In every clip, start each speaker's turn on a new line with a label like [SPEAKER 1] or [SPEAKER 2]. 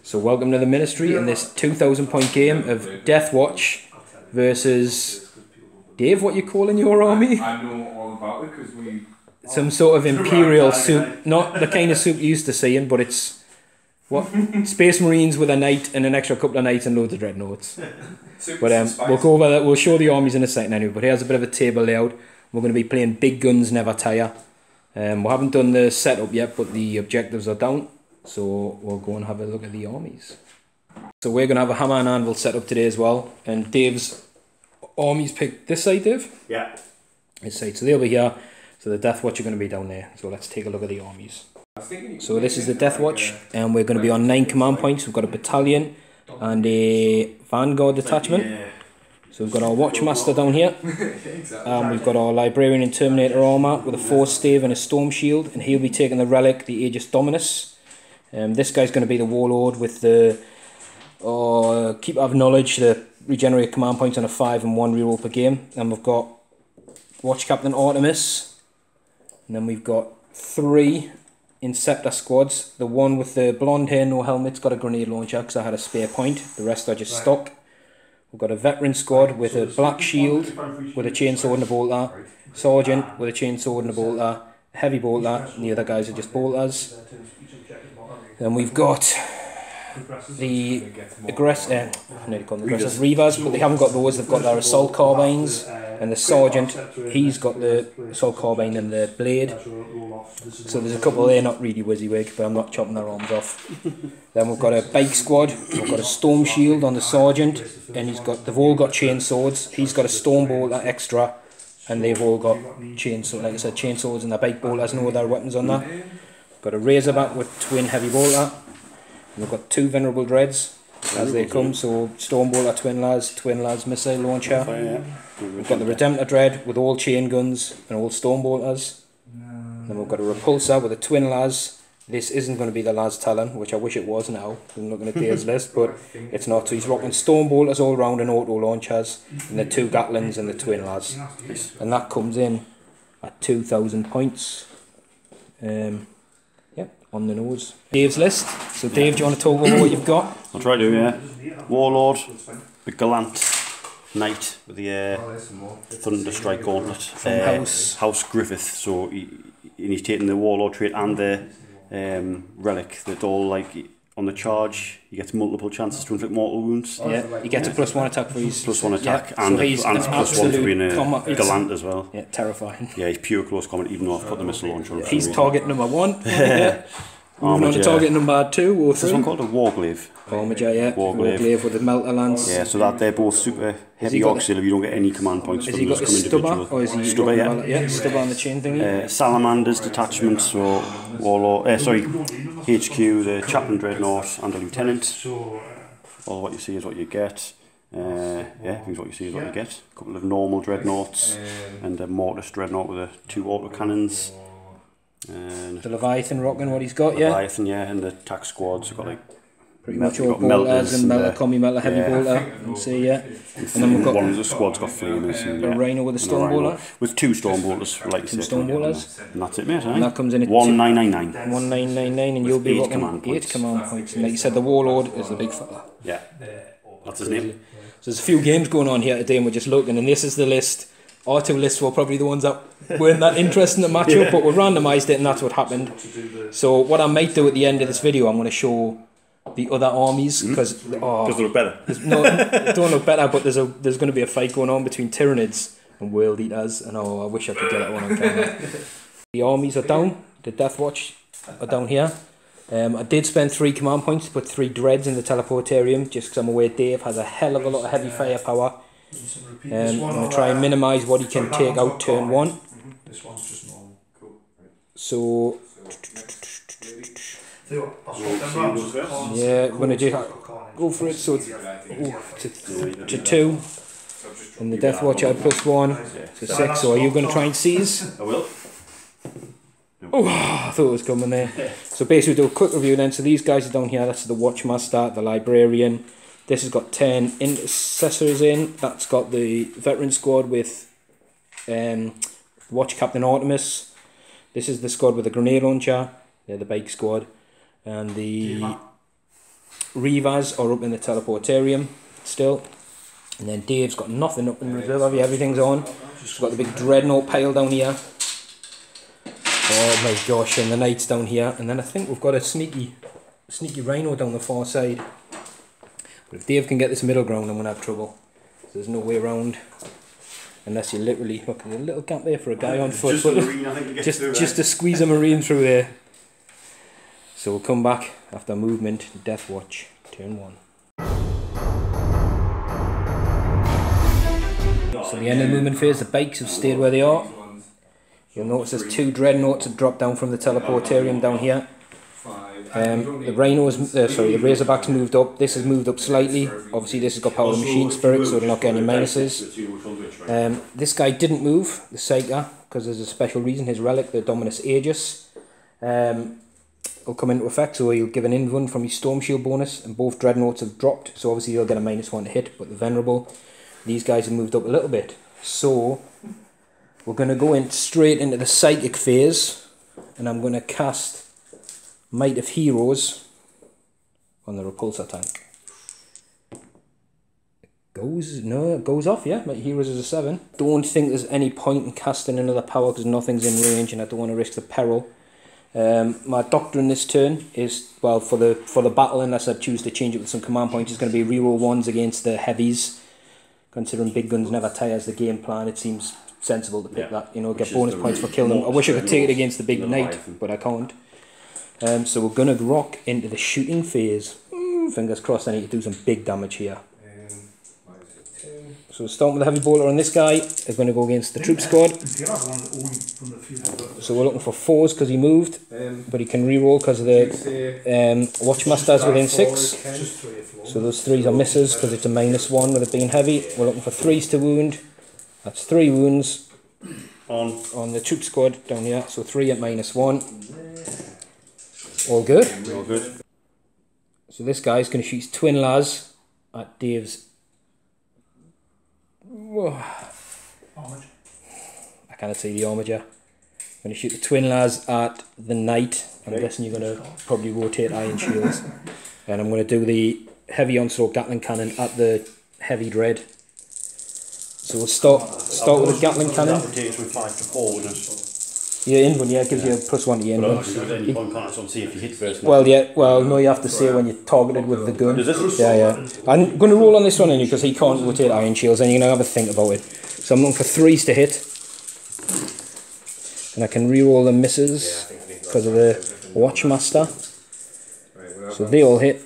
[SPEAKER 1] So welcome to the Ministry in this 2,000 point game of Deathwatch versus Dave. What you calling your army?
[SPEAKER 2] I know all about it because we.
[SPEAKER 1] Some sort of Imperial soup, not the kind of soup you used to seeing, but it's what Space Marines with a knight and an extra couple of knights and loads of dreadnoughts. But we'll go over that. We'll show the armies in a second anyway. But here's a bit of a table layout. We're going to be playing Big Guns Never Tire. We haven't done the setup yet, but the objectives are down. So we'll go and have a look at the armies. So we're going to have a hammer and anvil set up today as well. And Dave's armies picked this side, Dave?
[SPEAKER 3] Yeah.
[SPEAKER 1] This side. So they'll be here. So the Deathwatch are going to be down there. So let's take a look at the armies. So this is the Deathwatch. And we're going to be on 9 command points. We've got a battalion and a vanguard detachment. So we've got our Watchmaster down here. We've got our Librarian and Terminator armour with a force stave and a storm shield. And he'll be taking the relic, the Aegis Dominus. This guy's going to be the Warlord with the Keeper of Knowledge, the regenerate command points on a 5 and 1 reroll per game. And we've got Watch Captain Artemis. And then we've got 3 Inceptor squads. The one with the blonde hair, no helmet's got a grenade launcher because I had a spare point. The rest are just stock. We've got a veteran squad with a black shield with a chainsaw and a bolter. Sergeant with a chainsaw and a bolter. A heavy bolter, and the other guys are just bolters. Then we've got the aggressive Reavers, but they haven't got those. They've got their assault carbines, and the sergeant, he's got the assault carbine and the blade. So there's a couple there, not really WYSIWYG, but I'm not chopping their arms off. Then we've got a bike squad. We've got a storm shield on the sergeant, and they've all got chainswords. He's got a storm bolter extra, and they've all got chainsaws. Like I said, chainswords and the bike bolters, no other weapons on that. Got a Razorback with twin heavy bolter. And we've got 2 venerable dreads as they come. So storm bolter, twin las missile launcher. We've got the Redemptor dread with all chain guns and all storm bolters. Then we've got a repulsor with a twin las. This isn't going to be the las Talon, which I wish it was now. I'm looking at Dave's list, but it's not. So he's rocking storm bolters all round and auto launchers, and the 2 Gatlins and the twin las. And that comes in at 2,000 points. On the nose. Dave's list. So Dave, do you want to talk about what you've got?
[SPEAKER 3] I'll try to, yeah. Warlord, the Gallant Knight with the Thunderstrike Gauntlet.
[SPEAKER 1] From
[SPEAKER 3] House Griffith. So he's taking the Warlord trait and the relic that all like on the charge. He gets multiple chances to inflict mortal wounds.
[SPEAKER 1] Yeah, he gets a +1 attack for his
[SPEAKER 3] +1 attack,
[SPEAKER 1] yeah.
[SPEAKER 3] and,
[SPEAKER 1] so he's
[SPEAKER 3] and +1 for being a Gallant as well.
[SPEAKER 1] Yeah, terrifying.
[SPEAKER 3] Yeah, he's pure close combat, even though I've put the missile launcher on.
[SPEAKER 1] Yeah, he's target number 1. Yeah. Moving on to target number 2 or 3.
[SPEAKER 3] This one called a Warglaive.
[SPEAKER 1] Armiger, yeah. Warglaive with the Melter Lance.
[SPEAKER 3] Yeah, so that they're both super heavy auxiliary. You don't get any command points from those come individual.
[SPEAKER 1] Or is he
[SPEAKER 3] stubber,
[SPEAKER 1] yeah, stubber on the chain thingy.
[SPEAKER 3] Salamanders detachment, so Warlord, HQ, the Chaplain Dreadnought and the Lieutenant. All what you see is what you get. Yeah, everything's what you see is what you get. A couple of normal dreadnoughts and a Mortis Dreadnought with 2 autocannons.
[SPEAKER 1] The Leviathan rocking what he's got, yeah.
[SPEAKER 3] Leviathan, yeah, and the attack squads have got like
[SPEAKER 1] pretty much all bolters and combi melter, heavy bolter, and see, yeah. And then we've got
[SPEAKER 3] one of the squad's got flamers and
[SPEAKER 1] a Rhino with a storm bolter.
[SPEAKER 3] With 2 storm bolters, like you said.
[SPEAKER 1] Storm bolters.
[SPEAKER 3] And that's it, mate.
[SPEAKER 1] And that comes in at
[SPEAKER 3] 1999.
[SPEAKER 1] 1999, and you'll be rocking 8 command points. And like you said, the Warlord is the big fella.
[SPEAKER 3] Yeah, that's his name.
[SPEAKER 1] So there's a few games going on here today, and we're just looking, and this is the list. Our 2 lists were probably the ones that weren't that interesting to match up, but we randomised it and that's what happened. So what I might do at the end of this video, I'm going to show the other armies, because
[SPEAKER 3] they look better.
[SPEAKER 1] No, they don't look better, but there's going to be a fight going on between Tyranids and World Eaters, and I wish I could get that one on camera. The armies are down, the Deathwatch are down here. I did spend 3 command points to put 3 dreads in the teleportarium, just because I'm aware Dave has a hell of a lot of heavy firepower. I'm going to try and minimise what he can take out turn 1. So, yeah, I'm going to just go for it. So, to 2. And the Deathwatch I had +1. So 6. So, are you going to try and seize?
[SPEAKER 3] I will.
[SPEAKER 1] Oh, I thought it was coming there. So, basically, we'll do a quick review then. So, these guys are down here. That's the Watchmaster, the Librarian. This has got 10 intercessors in. That's got the veteran squad with Watch Captain Artemis. This is the squad with the grenade launcher. They're the bike squad. And the Reavers are up in the teleportarium still. And then Dave's got nothing up in reserve, everything's on. He's got the big dreadnought pile down here. Oh my gosh, and the Knights down here. And then I think we've got a sneaky Rhino down the far side. But if Dave can get this middle ground, I'm going to have trouble. So there's no way around. Unless you literally, look, there's a little gap there for a guy on foot. Just to squeeze a Marine through there. So we'll come back after movement, Deathwatch, turn 1. So the end of the movement phase, the bikes have stayed where they are. You'll notice there's 2 dreadnoughts have dropped down from the teleportarium down here. The Rhinos, the Razorbacks moved up. This has moved up slightly. Obviously this has got power of machine spirit, so they're not getting any minuses. This guy didn't move, the Psyker, because there's a special reason. His relic, the Dominus Aegis, will come into effect, so he'll give an invuln from his Storm Shield bonus, and both dreadnoughts have dropped, so obviously he'll get a -1 to hit, but the Venerable, these guys have moved up a little bit. So we're going to go in straight into the Psychic phase, and I'm going to cast Might of Heroes on the repulsor tank. It goes off, yeah. Might of Heroes is a 7. Don't think there's any point in casting another power because nothing's in range and I don't want to risk the peril. My doctrine this turn is, well, for the battle, unless I choose to change it with some command points, is going to be reroll 1s against the heavies. Considering big guns never tires the game plan, it seems sensible to pick that. You know, get bonus points for killing them. I wish I could take it against the big knight, but I can't. So we're going to rock into the shooting phase. Fingers crossed I need to do some big damage here. So starting with the heavy bolter on this guy, is going to go against the troop squad. So we're looking for 4s because he moved, but he can reroll because of the Watchmaster's within 6. So those 3s are misses because it's a -1 with it being heavy. We're looking for 3s to wound. That's 3 wounds on the troop squad down here. So 3 at -1. All good?
[SPEAKER 3] All good.
[SPEAKER 1] So this guy's going to shoot his twin las at Dave's. Whoa. I can't see the armature. I'm going to shoot the twin las at the knight. I'm guessing you're going to probably rotate iron shields. And I'm going to do the heavy onslaught Gatling cannon at the heavy dread. So we'll start with the Gatling cannon. Yeah, invuln, yeah, it gives you a +1 to your invuln. Well, yeah, well, no, you have to say when you're targeted with the gun. Yeah. I'm going to roll on this one anyway because he can't rotate iron shields and you're going to have a think about it. So I'm looking for 3s to hit. And I can re-roll the misses because of the Watchmaster. So they all hit.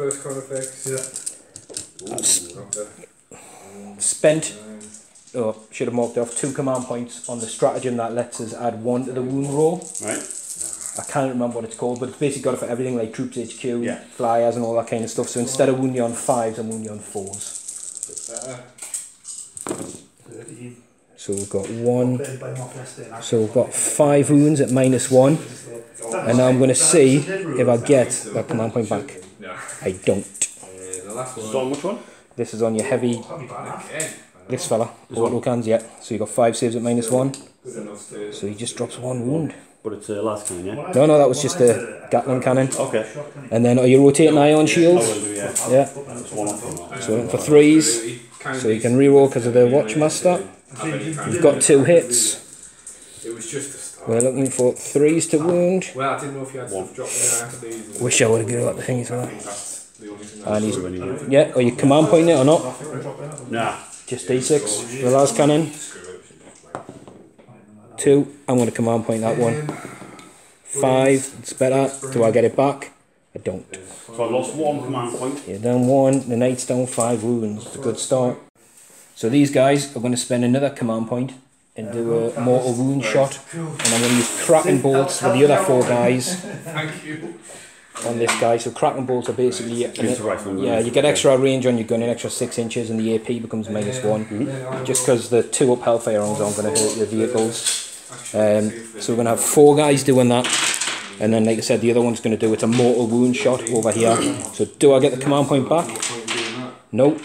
[SPEAKER 1] Spent. Oh, should have marked off 2 command points on the stratagem that lets us add 1 to the wound roll.
[SPEAKER 3] Right.
[SPEAKER 1] I can't remember what it's called, but it's basically got it for everything like troops HQ, flyers and all that kind of stuff. So instead of wounding you on 5s, I'm wounding you on 4s. So we've got 1. So we've got 5 wounds at -1. And now I'm going to see if I get that command point back. I don't.
[SPEAKER 3] So on which one?
[SPEAKER 1] This is on your heavy. This fella, auto cans, yeah. So you got 5 saves at -1. So he just drops 1 wound.
[SPEAKER 3] But it's a last cannon, yeah?
[SPEAKER 1] No, that was just a Gatling cannon.
[SPEAKER 3] Okay.
[SPEAKER 1] And then are you rotating ion shields?
[SPEAKER 3] I will do, yeah.
[SPEAKER 1] Yeah. So looking for 3s. So you can reroll because of the Watchmaster. You've got 2 hits. We're looking for 3s to wound. Wish I would have got the thingy for that. And he's, yeah, are you command pointing it or not?
[SPEAKER 3] Nah.
[SPEAKER 1] Just D6, the last cannon. 2, I'm going to command point that one. 5, it's better. Do I get it back? I don't.
[SPEAKER 3] So I lost 1 command point.
[SPEAKER 1] You're down 1, the knight's down 5 wounds. It's a good start. So these guys are going to spend another command point and do a mortal wound shot. And I'm going to use Kraken bolts for the other 4 guys. On this guy, so Kraken bolts are basically, yeah, you get extra range on your gun, an extra 6 inches, and the AP becomes -1, just because the 2 up Hellfire rounds aren't going to hurt your vehicles. So we're going to have 4 guys doing that, and then like I said, the other one's going to do it's a mortal wound shot over here. So do I get the command point back? No.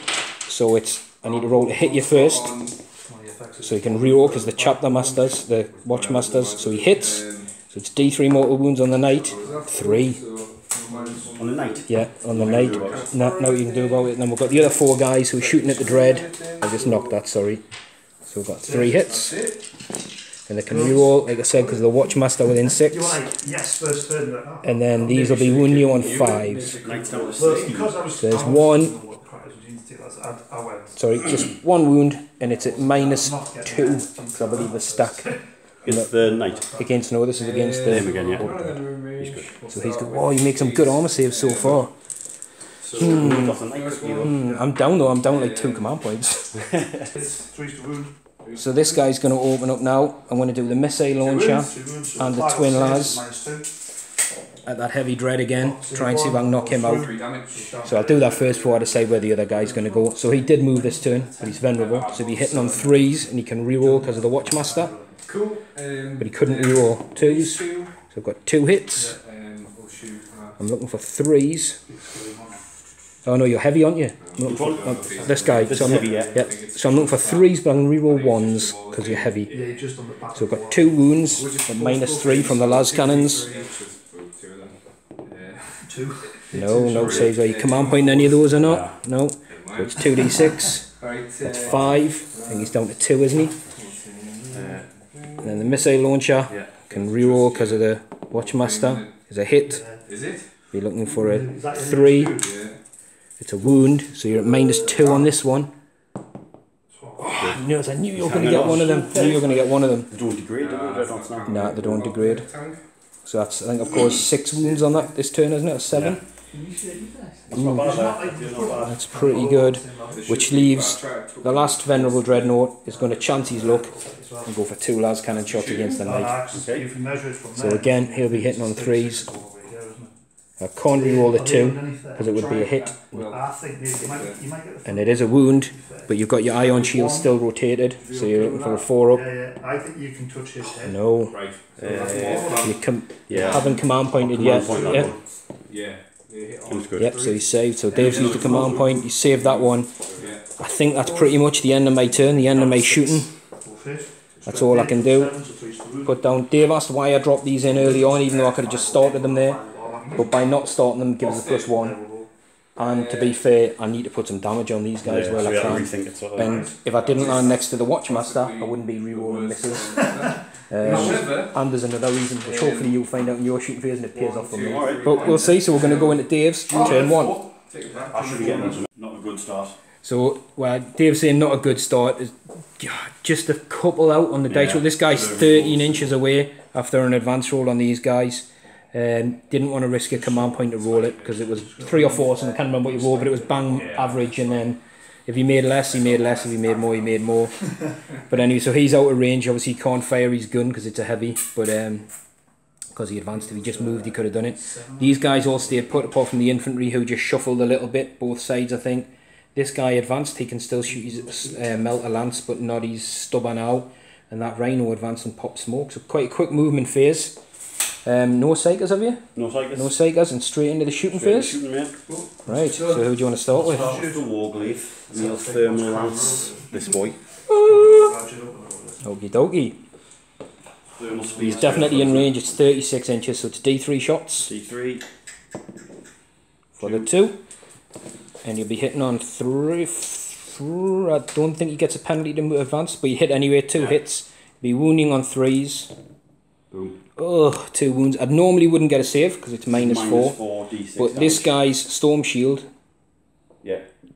[SPEAKER 1] So it's I need to roll to hit you first. So you can reroll because the chapter masters, the watchmasters. So he hits. So it's D3 mortal wounds on the knight. 3.
[SPEAKER 3] On the night?
[SPEAKER 1] Yeah, on the night. No, you can do about it. And then we've got the other 4 guys who are shooting at the dread. I just knocked that, sorry. So we've got 3 hits. And they can reroll, like I said, because of the Watchmaster within 6. And then these will be wounding you on 5s. So there's 1. Sorry, just 1 wound, and it's at -2, because I believe the stack.
[SPEAKER 3] Against the knight?
[SPEAKER 1] This is against the...
[SPEAKER 3] Him again, yeah. He's good.
[SPEAKER 1] So he's good. Oh, he makes some good armour saves so far. I'm down though, I'm down like 2 command points. So this guy's going to open up now. I'm going to do the missile launcher and the twin las at that heavy dread again. Try and see if I can knock him out. So I'll do that first before I decide where the other guy's going to go. So he did move this turn, but he's vulnerable. So he'll be hitting on 3s and he can reroll because of the Watchmaster. But he couldn't reroll 2s. So I've got 2 hits. I'm looking for 3s. Oh no, you're heavy, aren't you? This guy. So I'm looking for 3s, but I'm going to reroll 1s because you're heavy. So I've got 2 wounds, at -3 from the las cannons. No saves. Are you command pointing any of those or not? No. So it's 2d6. That's 5. I think he's down to 2, isn't he? And then the missile launcher can reroll because of the Watchmaster. Is a hit. You're looking for a 3. It's a wound, so you're at -2 on this one. Oh, I knew you were going to get one of them. They
[SPEAKER 3] don't degrade,
[SPEAKER 1] Nah, they don't degrade. So that's, I think I've caused 6 wounds on that this turn, isn't it? Or 7? That's pretty good. Which leaves the last Venerable Dreadnought is going to chance his luck and go for 2 las cannon shots against the knight. So again, he'll be hitting on 3s. I can't reroll the 2 because it would be a hit. And it is a wound, but you've got your ion shield still rotated, so you're looking for a 4-up. No. You haven't command pointed yet. Yep, so he's saved. So Dave's used a command point, he saved that one. I think that's pretty much the end of my turn, the end of my shooting. That's all I can do. Put down. Dave asked why I dropped these in early on, even though I could have just started them there. But by not starting them, gives us a +1. And to be fair, I need to put some damage on these guys while I can. And if I didn't land next to the Watchmaster, I wouldn't be rerolling misses. And there's another reason, which hopefully you'll find out in your shooting phase and it pays off for me. But we'll see, so we're going to go into Dave's turn 1.
[SPEAKER 3] I should be getting not a good start.
[SPEAKER 1] So, well, Dave's saying not a good start. Just a couple out on the dice roll. This guy's 13 inches away after an advance roll on these guys. Didn't want to risk a command point to roll it because it was 3 or 4, so I can't remember what you rolled, but it was bang average, and then if he made less, he made less. If he made more, he made more. But anyway, so he's out of range. Obviously, he can't fire his gun because it's a heavy, but because he advanced, if he just moved, he could have done it. These guys all stayed put, apart from the infantry who just shuffled a little bit, both sides, I think. This guy advanced, he can still shoot his melt a lance, but not his stubborn owl. And that rhino advanced and popped smoke. So quite a quick movement phase. No psychers, have you?
[SPEAKER 3] No psychers.
[SPEAKER 1] No psychers, and straight into the shooting phase? Right, so who do you want to start with?
[SPEAKER 3] Start with the Warglaive, Neil Thermal Lance, this boy.
[SPEAKER 1] Okie dokie. He's definitely in range, it's 36 inches, so it's D3 shots.
[SPEAKER 3] D3.
[SPEAKER 1] For the 2. And you'll be hitting on 3. I don't think he gets a penalty to advance, but you hit anyway, 2 hits. Be wounding on 3s.
[SPEAKER 3] Boom.
[SPEAKER 1] Oh, 2 wounds. I normally wouldn't get a save because it's -4.
[SPEAKER 3] D6
[SPEAKER 1] but this guy's Storm Shield,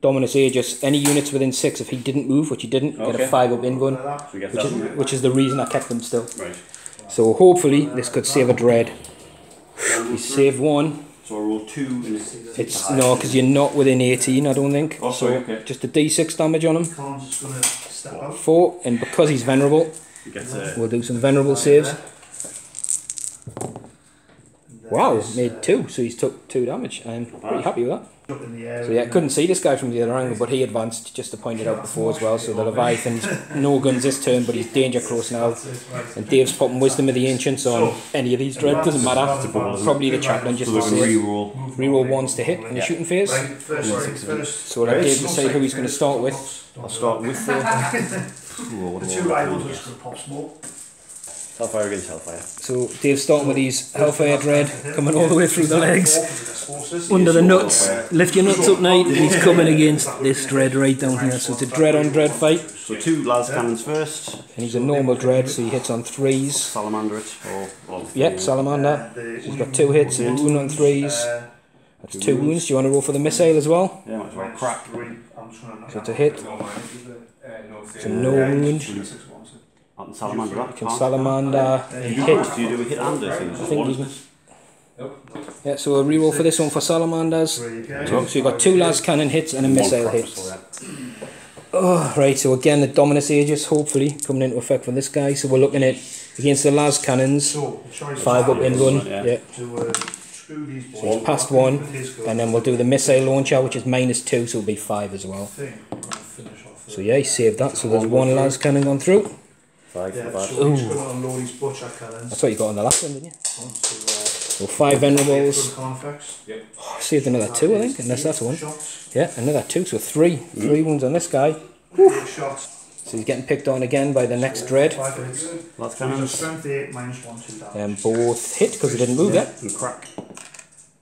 [SPEAKER 1] Dominus Aegis, any units within 6, if he didn't move, which he didn't, get a 5-up invuln, which is the reason I kept them still.
[SPEAKER 3] Right.
[SPEAKER 1] So hopefully this could save a dread. He saved 1.
[SPEAKER 3] So I roll 2 in
[SPEAKER 1] it's no, because you're not within 18, I don't think.
[SPEAKER 3] Oh, sorry, okay.
[SPEAKER 1] Just a D6 damage on him. 4, and because he's venerable, we'll do some venerable saves. Wow, made 2, so he's took 2 damage. I'm pretty happy with that. So yeah, couldn't see this guy from the other angle, but he advanced, just to point it out before as well. So the Leviathan's no guns this turn, but he's danger close now. And Dave's popping Wisdom of the Ancients on any of these dread, doesn't matter. Probably the chaplain just to say reroll 1s to hit in the shooting phase. So let Dave decide who he's going to start with.
[SPEAKER 3] I'll start with the
[SPEAKER 4] 2 rivals are just going to pop smoke.
[SPEAKER 3] Hellfire against Hellfire.
[SPEAKER 1] So Dave's starting with these Hellfire Dread, coming all the way through the legs, under the nuts. Lift your nuts up, Knight, and he's coming against this Dread right down here. So it's a Dread on Dread fight.
[SPEAKER 3] So 2 las cannons first.
[SPEAKER 1] And he's a normal Dread, so he hits on 3s.
[SPEAKER 3] Salamander it.
[SPEAKER 1] Yep, Salamander. So he's got 2 hits and a wound on 3s. That's 2 wounds. Do you want to roll for the missile as well?
[SPEAKER 3] Yeah, might as well. Crack.
[SPEAKER 1] So it's a hit. It's a no wound.
[SPEAKER 3] Can Salamander that?
[SPEAKER 1] Can Salamander hit?
[SPEAKER 3] Do you do a hit and a thing?
[SPEAKER 1] I think you can. Yeah, so a reroll for this one for Salamanders. So you've got 2 las cannon hits and a missile hit. Oh, right, so again the Dominus Aegis hopefully coming into effect for this guy. So we're looking at against the las cannons, 5 up in run. Yeah. So it's past 1, and then we'll do the missile launcher, which is -2, so it'll be 5 as well. So yeah, he saved that. So there's 1 las cannon gone through.
[SPEAKER 3] 5 for that.
[SPEAKER 1] Ooh. That's what you got on the last one, didn't you? So 5 venerables. Oh, saved another 2, I think, unless that's 1. Yeah, another 2, so 3. 3 wounds on this guy. Whew. So he's getting picked on again by the next Dread.
[SPEAKER 3] Las cannons.
[SPEAKER 1] Both hit because he didn't move yet.
[SPEAKER 3] And crack.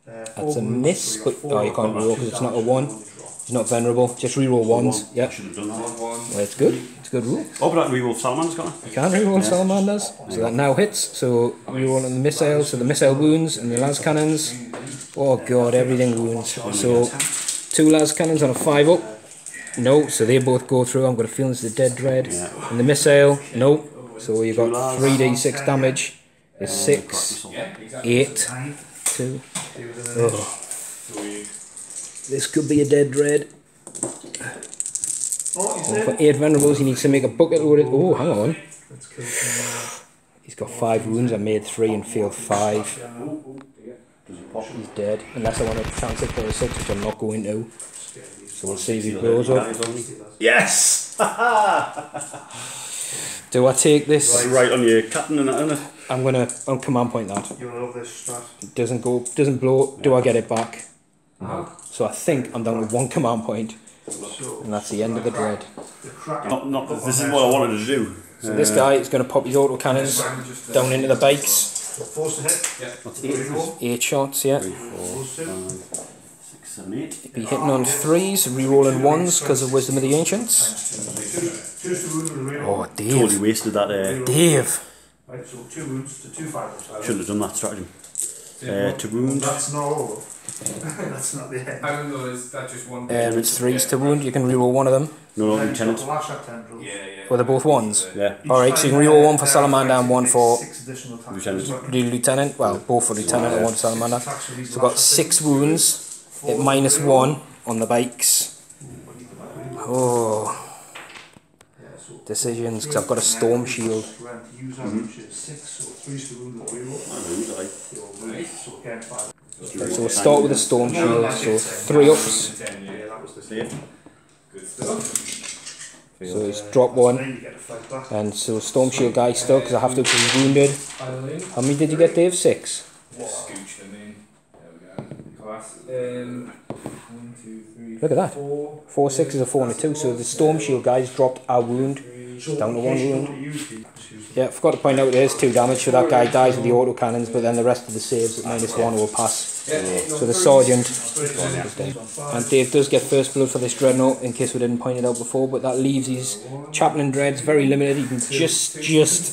[SPEAKER 1] That's a miss, but oh, you can't reroll because it's not a 1. He's not venerable. Just reroll 1s. Yeah. Well, it's good. It's a good rule.
[SPEAKER 3] Oh, but that reroll Salamanders got it.
[SPEAKER 1] You can reroll Salamanders. So that now hits. So reroll on the missiles. So the missile wounds and the las cannons. Oh god, everything wounds. So 2 las cannons on a 5 up. No, so they both go through. I'm going to feel it's the dead Dread. And the missile, no. So you got 3d6 damage. It's 6, 8, 2. Oh. This could be a dead Dread. For 8 venerables, he needs to make a bucket load of. Oh, hang on. He's got 5 wounds. I made 3 and failed 5. He's dead. Unless I want to chance it for a 6, which I'm not going to. So we'll see if he blows up.
[SPEAKER 3] Yes!
[SPEAKER 1] Do I take this?
[SPEAKER 3] Right on your captain and that, isn't it?
[SPEAKER 1] I'm gonna on command point that. It doesn't blow. Do I get it back? No. So I think I'm down with 1 command point, and that's the end of the Dread.
[SPEAKER 3] This is what I wanted to do.
[SPEAKER 1] So this guy is going to pop his auto cannons down into the bikes. 8 shots, yeah.
[SPEAKER 3] 3, 4, 5, 6, 7, 8.
[SPEAKER 1] Be hitting on 3s, re-rolling 1s because of Wisdom of the Ancients. Oh, Dave.
[SPEAKER 3] Totally wasted that.
[SPEAKER 1] Dave.
[SPEAKER 3] Shouldn't have done that stratagem. To wound.
[SPEAKER 2] That's not that's not the end. I don't know, is that just one?
[SPEAKER 1] It's 3s to wound, you can reroll 1 of them.
[SPEAKER 3] No, lieutenant.
[SPEAKER 1] Well, they're both 1s?
[SPEAKER 3] Yeah.
[SPEAKER 1] Alright, so you can reroll 1 for Salamander and 1 for
[SPEAKER 3] Lieutenant.
[SPEAKER 1] Lieutenant. Well, both for Lieutenant and 1 for Salamander. So we've got 6 wounds at -1 on the bikes. Oh. Decisions, because I've got a Storm Shield. So we'll start with a Storm Shield, so 3 ups. So he's dropped 1. And so Storm Shield guy still, because I have to be wounded. How many did you get, Dave? 6? Look at that. 4 6s, a 4 and a 2. So the Storm Shield guys dropped a wound down to 1 wound. Yeah, I forgot to point out there's 2 damage, so that guy dies with the auto cannons, but then the rest of the saves at -1 will pass. So the Sergeant is dead. And Dave does get first blood for this Dreadnought, in case we didn't point it out before, but that leaves his Chaplain Dreads very limited. You can just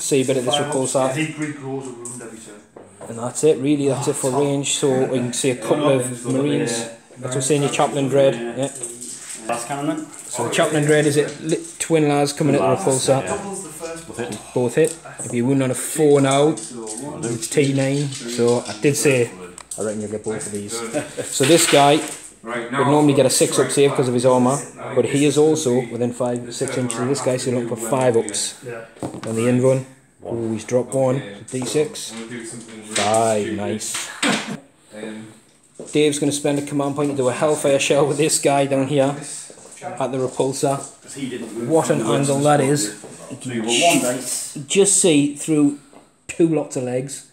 [SPEAKER 1] see a bit of this repulsor. And that's it, really, that's it for range. So we can see a couple of Marines. That's what's in your Chaplain Dread. Yeah.
[SPEAKER 3] Last cannon then.
[SPEAKER 1] So the Chaplain Dread is it twin las coming at the repulsor. Both hit. If you wound on a 4 now, it's T9. So I did say I reckon you'll get both of these. So this guy would normally get a 6 up save because of his armour, but he is also within 5 6 inches of this guy, so you're looking for 5 ups on the end run. Oh, he's dropped 1. D6. 5, nice. Dave's going to spend a command point to do a Hellfire shell with this guy down here at the repulsor. What an angle that is. Just see through 2 lots of legs.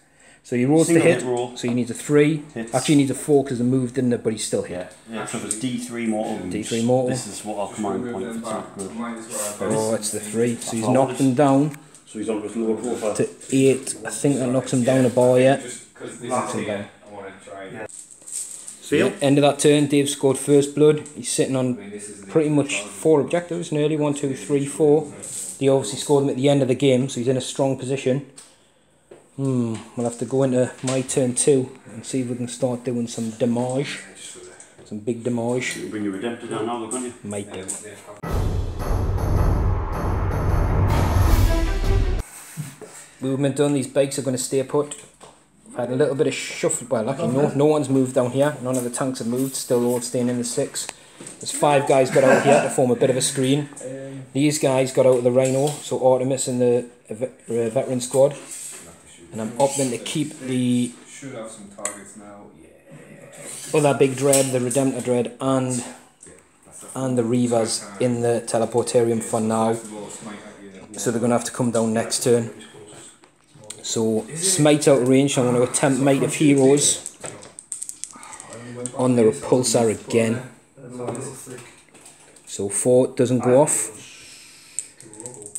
[SPEAKER 1] So he rolls to hit, so he needs a 3. Actually he needs a 4 because the move didn't it, but he's still hit.
[SPEAKER 3] Yeah, so it's D3 mortal.
[SPEAKER 1] D3 mortal.
[SPEAKER 3] This is what our command point for.
[SPEAKER 1] Oh, it's the 3. So he's knocked him down.
[SPEAKER 3] So he's on with lower profile.
[SPEAKER 1] To 8. I think that knocks him down a bar, yeah. Knocks him down. So yeah, end of that turn, Dave scored first blood. He's sitting on pretty much 4 objectives, nearly 1, 2, 3, 4. They obviously scored them at the end of the game, so he's in a strong position. We'll have to go into my turn 2 and see if we can start doing some damage. Some big damage.
[SPEAKER 3] You bring your Redemptor down now, look on you.
[SPEAKER 1] Might do. Movement done, these bikes are going to stay put. I've had a little bit of shuffle, well actually no one's moved down here, none of the tanks have moved, still all staying in the 6. There's 5 guys got out here to form a bit of a screen. These guys got out of the Rhino, so Artemis and the veteran squad. And I'm opting to keep the other big dread, the Redemptor dread, and the Reavers in the teleportarium for now. So they're going to have to come down next turn. So smite out of range, I'm going to attempt Might of Heroes on the repulsor again. So 4 doesn't go off.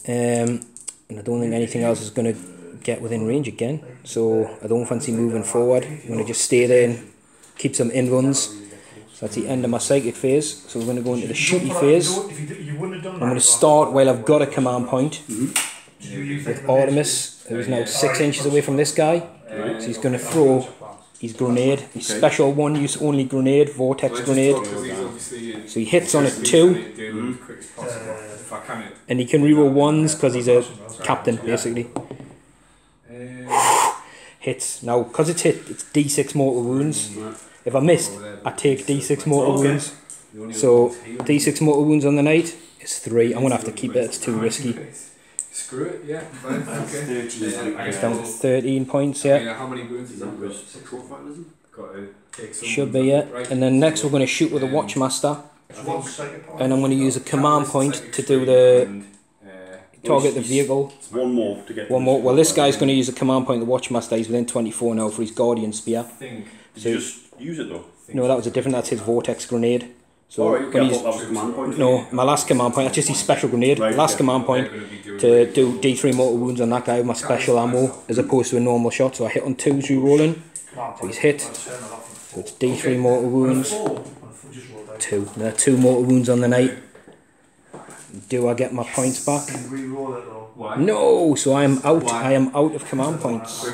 [SPEAKER 1] And I don't think anything else is going to get within range again. So I don't fancy moving forward. I'm going to just stay there and keep some in runs. So that's the end of my psychic phase. So we're going to go into the shooty phase. I'm going to start while I've got a command point with Artemis, who's now 6 inches away from this guy. So he's going to throw his grenade, his special one use only grenade, vortex grenade. So he hits on a 2. And he can reroll 1s because he's a captain basically. Hits. Now because it's hit, it's D6 mortal wounds. If I missed, I take D6 mortal wounds. So D6 mortal wounds on the night is 3. I'm going to have to keep it, it's too risky.
[SPEAKER 2] Screw it, yeah, fine, okay.
[SPEAKER 1] It's down to 13 points, yeah.
[SPEAKER 2] How many wounds is that?
[SPEAKER 1] Should be, yeah. And then next we're going to shoot with a Watchmaster. And I'm going to use a command point to do the target the vehicle.
[SPEAKER 3] One more to get.
[SPEAKER 1] One more. Well, this guy's going to use a command point. The Watchmaster. He's within 24 now for his Guardian Spear.
[SPEAKER 3] Did you just use it though?
[SPEAKER 1] No, that was a different. That's his Vortex Grenade. So
[SPEAKER 3] okay, I thought that was command point.
[SPEAKER 1] No, my last command point. That's just his special grenade.
[SPEAKER 3] Right,
[SPEAKER 1] last command point to do D3 mortal wounds on that guy with my special ammo, as opposed to a normal shot. So I hit on 2s re-rolling. So he's hit. So it's D3 mortal wounds. 2. There are 2 mortal wounds on the night. Do I get my points back? No, so I am out. I am out of command points.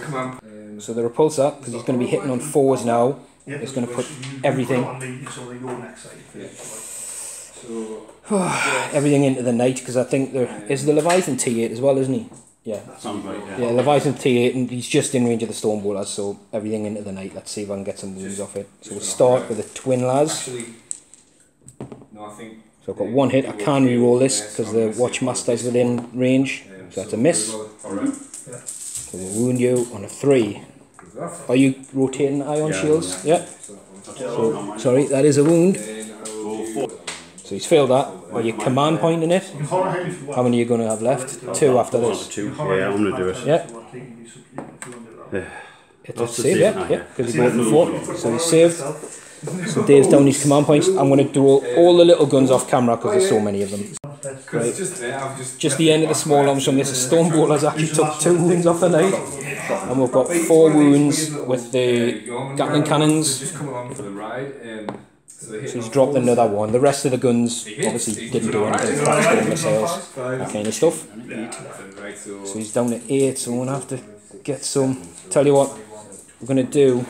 [SPEAKER 1] So the repulsor, because he's going to be hitting on 4s now, is going to put everything everything into the night, because I think there is the Leviathan T8 as well, isn't he? Yeah.
[SPEAKER 3] Sounds right, yeah.
[SPEAKER 1] Yeah, Leviathan T8, and he's just in range of the Stormbolters, so everything into the night. Let's see if I can get some wounds off it. So we'll start with a Twin Las. So I've got 1 hit. I can re-roll this because the Watchmaster's within range, so that's a miss. So we'll wound you on a 3. Are you rotating ion shields? Yeah. So, sorry, that is a wound. So he's failed that. Are you command pointing it? How many are you going to have left? 2 after this.
[SPEAKER 3] 2. Yeah, I'm going to do it.
[SPEAKER 1] Yeah. It's a save, yeah, because he bought 4. So he's saved. So Dave's down his command points. I'm going to do all the little guns off camera because there's so many of them. Right. Just the end of the small arms from this. The Stormbolters actually took 2 wounds off the night. And we've got 4 wounds with the Gatling cannons. So he's dropped another 1. The rest of the guns obviously didn't do anything. Crackstone missiles, that kind of stuff. So he's down to 8, so we're going to have to get some. Tell you what, we're going to do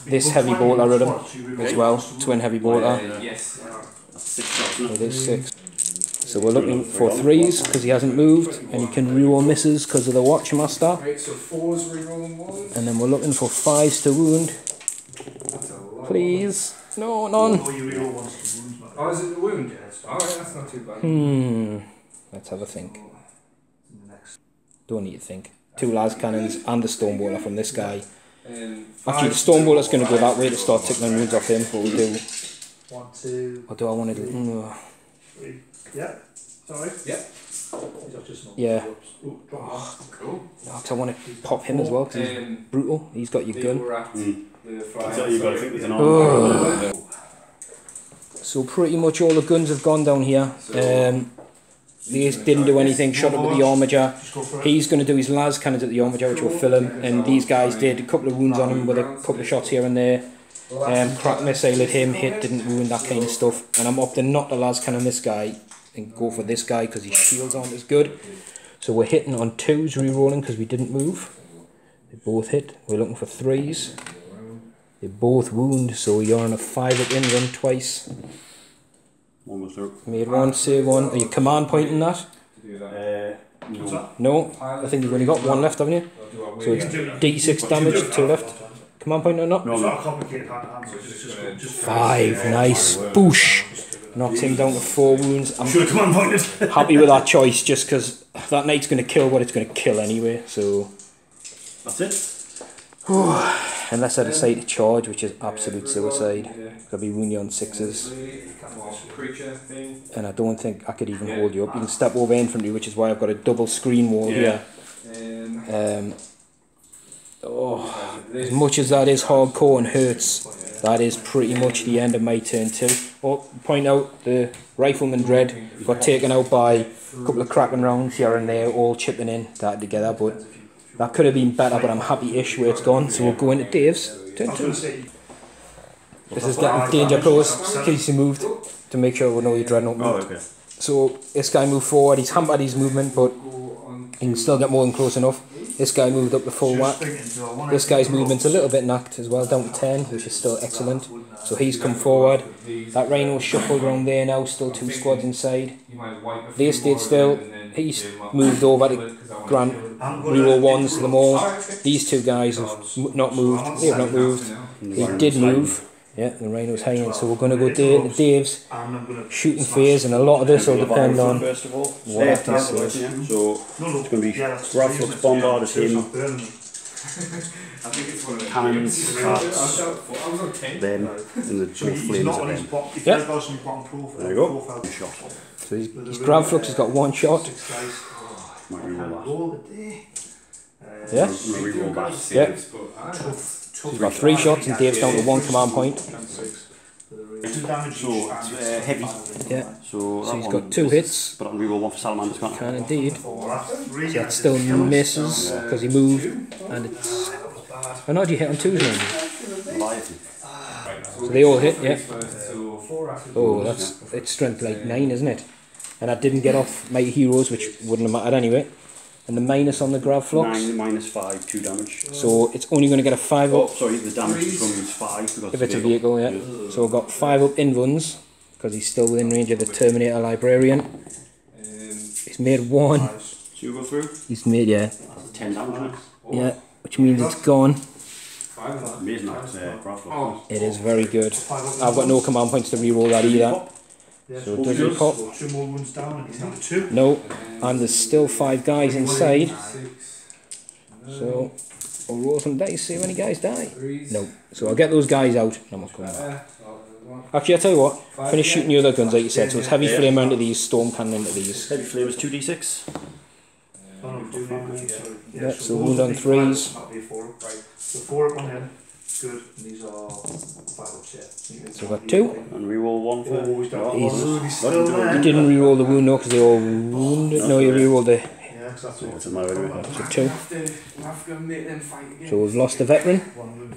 [SPEAKER 1] this heavy bolter at him as well. Twin heavy bolter. It is 6. So we're looking for 3s because he hasn't moved, and he can reroll misses because of the Watchmaster. And then we're looking for 5s to wound. Please. No, none.
[SPEAKER 2] Oh, is it the wound? Alright, that's not too bad.
[SPEAKER 1] Let's have a think. Don't need to think. 2 las cannons and the Stormbolter from this guy. Actually, the Stormbolter's going to go that way to start taking wounds off him, but we'll do.
[SPEAKER 4] 1, 2.
[SPEAKER 1] What do I want to do?
[SPEAKER 4] 3. Yeah. Sorry.
[SPEAKER 2] Yeah.
[SPEAKER 1] Yeah.
[SPEAKER 2] Oh, cool.
[SPEAKER 1] I want to pop him as well because he's brutal. He's got your gun. So pretty much all the guns have gone down here. These didn't do anything, shot up with the armager. He's going to do his las cannons at the armager, which will fill him, and these guys did a couple of wounds on him with a couple of shots here and there. Crack missile at him, hit, didn't ruin, that kind of stuff. And I'm opting not to las cannon this guy and go for this guy because his shields aren't as good. So we're hitting on 2s, re-rolling because we didn't move. They both hit. We're looking for 3s. They both wound, so you're on a 5 up in run twice.
[SPEAKER 3] One was through.
[SPEAKER 1] Made 1, save 1. Are you command pointing that?
[SPEAKER 3] No.
[SPEAKER 1] No, I think you've only got 1 left, haven't you? So it's D6 damage, 2 left. Command point or not?
[SPEAKER 3] No,
[SPEAKER 4] It's not a
[SPEAKER 3] no.
[SPEAKER 4] complicated hand, so it's just
[SPEAKER 1] 5, nice. Boosh. Knocks him down to 4 wounds. I'm
[SPEAKER 3] Should have come on pointed.
[SPEAKER 1] happy with that choice just because that knight's going to kill what it's going to kill anyway. So,
[SPEAKER 3] That's it.
[SPEAKER 1] unless I decide to charge, which is absolute suicide, I'll be wounded on 6s. And I don't think I could even hold you up. You can step over infantry, which is why I've got a double screen wall here. As much as that is hardcore and hurts, that is pretty much the end of my turn 2. Oh, point out the Rifleman Dread got taken out by a couple of Kraken rounds here and there, all chipping in that together, but that could have been better, but I'm happy-ish where it's gone. So we'll go into Dave's turn 2. This is getting danger close, in case he moved, to make sure we know your Dreadnought moved.
[SPEAKER 3] Oh, okay.
[SPEAKER 1] So this guy moved forward, he's hampered his movement, but he can still get more than close enough. This guy moved up the full whack. This guy's movement's a little bit knocked as well, down to 10, which is still excellent. So he's come forward. That Rhino's shuffled around there now, still 2 squads inside. They stayed still. He's moved over to grant reroll 1s to them all. These 2 guys have not moved. They have not moved. He did move. Yeah, the Rhino's high end, so we're going to go to Dave's shooting phase, and a lot of this will depend on
[SPEAKER 3] First of all,
[SPEAKER 1] what happens.
[SPEAKER 3] so it's going to be Gravelux Bombarders him, cannons, carts, them, and the blue flames at them.
[SPEAKER 1] Yep.
[SPEAKER 3] There you go. Shot.
[SPEAKER 1] So his Gravflux has got 1 shot.
[SPEAKER 3] Might reroll
[SPEAKER 1] Yeah?
[SPEAKER 3] that. Reroll that.
[SPEAKER 1] Yeah. He's got 3 shots and Dave's down to 1 command point.
[SPEAKER 3] So it's heavy.
[SPEAKER 1] Yeah.
[SPEAKER 3] So
[SPEAKER 1] So he's got 2 hits.
[SPEAKER 3] but I'll reroll 1 for Salamanders, can't I?
[SPEAKER 1] Can indeed. So that still misses because he moved. And it's... Oh no, do you hit on 2s now?
[SPEAKER 3] Leviathan.
[SPEAKER 1] So they all hit, yeah. Oh, it's strength like 9, isn't it? And I didn't get off my heroes, which wouldn't have mattered anyway. And the minus on the Gravflux.
[SPEAKER 3] 9 minus 5, 2 damage.
[SPEAKER 1] So it's only going to get a 5
[SPEAKER 3] Oh,
[SPEAKER 1] up
[SPEAKER 3] sorry, the damage is from his 5 because
[SPEAKER 1] if it's a vehicle, yeah. So I've got 5 up invuns because he's still within range of the Terminator Librarian. He's made 1.
[SPEAKER 3] So you go through?
[SPEAKER 1] He's made, yeah.
[SPEAKER 3] That's 10 damage.
[SPEAKER 1] Yeah, which means it's gone.
[SPEAKER 3] Amazing that Gravelux.
[SPEAKER 1] It is very good. I've got no command points to reroll that either. So it doesn't pop.
[SPEAKER 4] 2 more wounds down, and he's down to 2.
[SPEAKER 1] No, and there's still 5 guys inside. So I'll roll some dice, see how many guys die. No, so I'll get those guys out and I'm not coming back. Actually, I'll tell you what, finish shooting the other guns like you said. So it's heavy flame into these, storm cannon into these.
[SPEAKER 3] Heavy flame is 2d6.
[SPEAKER 1] Yeah, so wound on 3s.
[SPEAKER 4] That'll be 4. So 4 up on him. Good. And these are 5 up here.
[SPEAKER 1] So I've got 2.
[SPEAKER 3] And reroll 1 for
[SPEAKER 4] Oh, he's got
[SPEAKER 1] He's-
[SPEAKER 4] he's still
[SPEAKER 1] You
[SPEAKER 4] there.
[SPEAKER 1] didn't reroll the wound, no, because they all wounded. No, you rerolled the
[SPEAKER 4] Yeah, 'cause that's all.
[SPEAKER 3] What's in my way?
[SPEAKER 1] so 2. So we've lost the veteran.
[SPEAKER 4] 1 wound.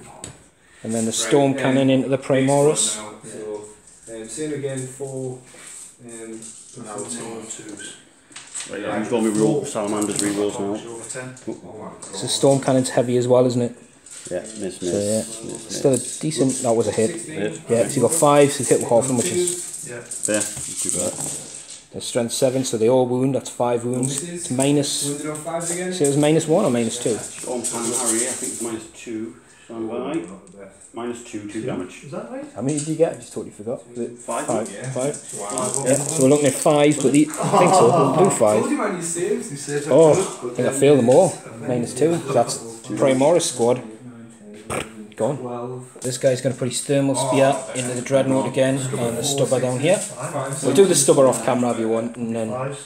[SPEAKER 1] And then the storm cannon into the Primaris.
[SPEAKER 2] Same again for
[SPEAKER 4] Now it's all 2s.
[SPEAKER 3] Right, yeah, who's got me roll Salamanders rerolls now?
[SPEAKER 4] Over 10.
[SPEAKER 1] So storm cannon's heavy as well, isn't it?
[SPEAKER 3] Yeah, miss.
[SPEAKER 1] So yeah, still a decent. That was a hit. Yeah, so you got 5, so you hit with half of them, which is
[SPEAKER 4] Yeah.
[SPEAKER 3] There, do that.
[SPEAKER 1] the strength 7. So they all wound. That's 5 wounds. It's minus.
[SPEAKER 2] wounded on 5s again.
[SPEAKER 1] So it was -1 or -2.
[SPEAKER 3] Storm Cannon Harry, I think it's -2. Stand by. -2, 2 damage.
[SPEAKER 4] Is that right?
[SPEAKER 1] How many did you get? I just totally forgot. Was it
[SPEAKER 3] 5.
[SPEAKER 1] 5.
[SPEAKER 2] Yeah.
[SPEAKER 1] 5.
[SPEAKER 2] Wow.
[SPEAKER 1] Yeah. So we're looking at 5, but I think so. We'll do 5.
[SPEAKER 2] Told you, man, you saved. You saved.
[SPEAKER 1] Oh, I think I failed them all. -2. So that's Primaris squad. Gone.
[SPEAKER 2] 12.
[SPEAKER 1] This guy's going to put his thermal spear into the Dreadnought again, and the stubber down here. We'll do the stubber off camera if you want, and then
[SPEAKER 4] 5s.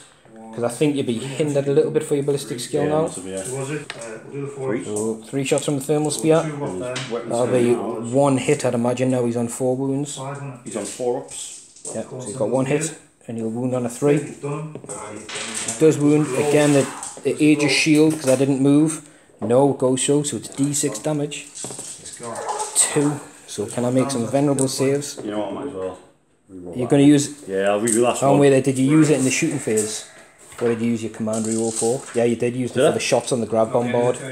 [SPEAKER 1] because I think you'd be hindered a little bit for your ballistic skill now.
[SPEAKER 3] So, yeah.
[SPEAKER 4] So was it? We'll do the 4.
[SPEAKER 3] 3.
[SPEAKER 1] So 3 shots from the thermal spear.
[SPEAKER 4] 2 up there.
[SPEAKER 1] That'll be 1 hit, I'd imagine. Now he's on 4 wounds.
[SPEAKER 4] 5 on it.
[SPEAKER 3] He's on 4 ups.
[SPEAKER 1] Yeah, so he's got 1 hit. and he'll wound on a 3.
[SPEAKER 4] Done.
[SPEAKER 1] It does wound. Again, the Aegis shield, because I didn't move. No, it goes through, so it's D6 damage. 2. So can I make some venerable saves?
[SPEAKER 3] You know what, I might as well.
[SPEAKER 1] You're going to use...
[SPEAKER 3] Yeah, I'll reroll that
[SPEAKER 1] Oh,
[SPEAKER 3] one.
[SPEAKER 1] wait there, did you use it in the shooting phase? What did you use your command reroll for? Yeah, you did use it for the shots on the grab bombard.
[SPEAKER 3] Is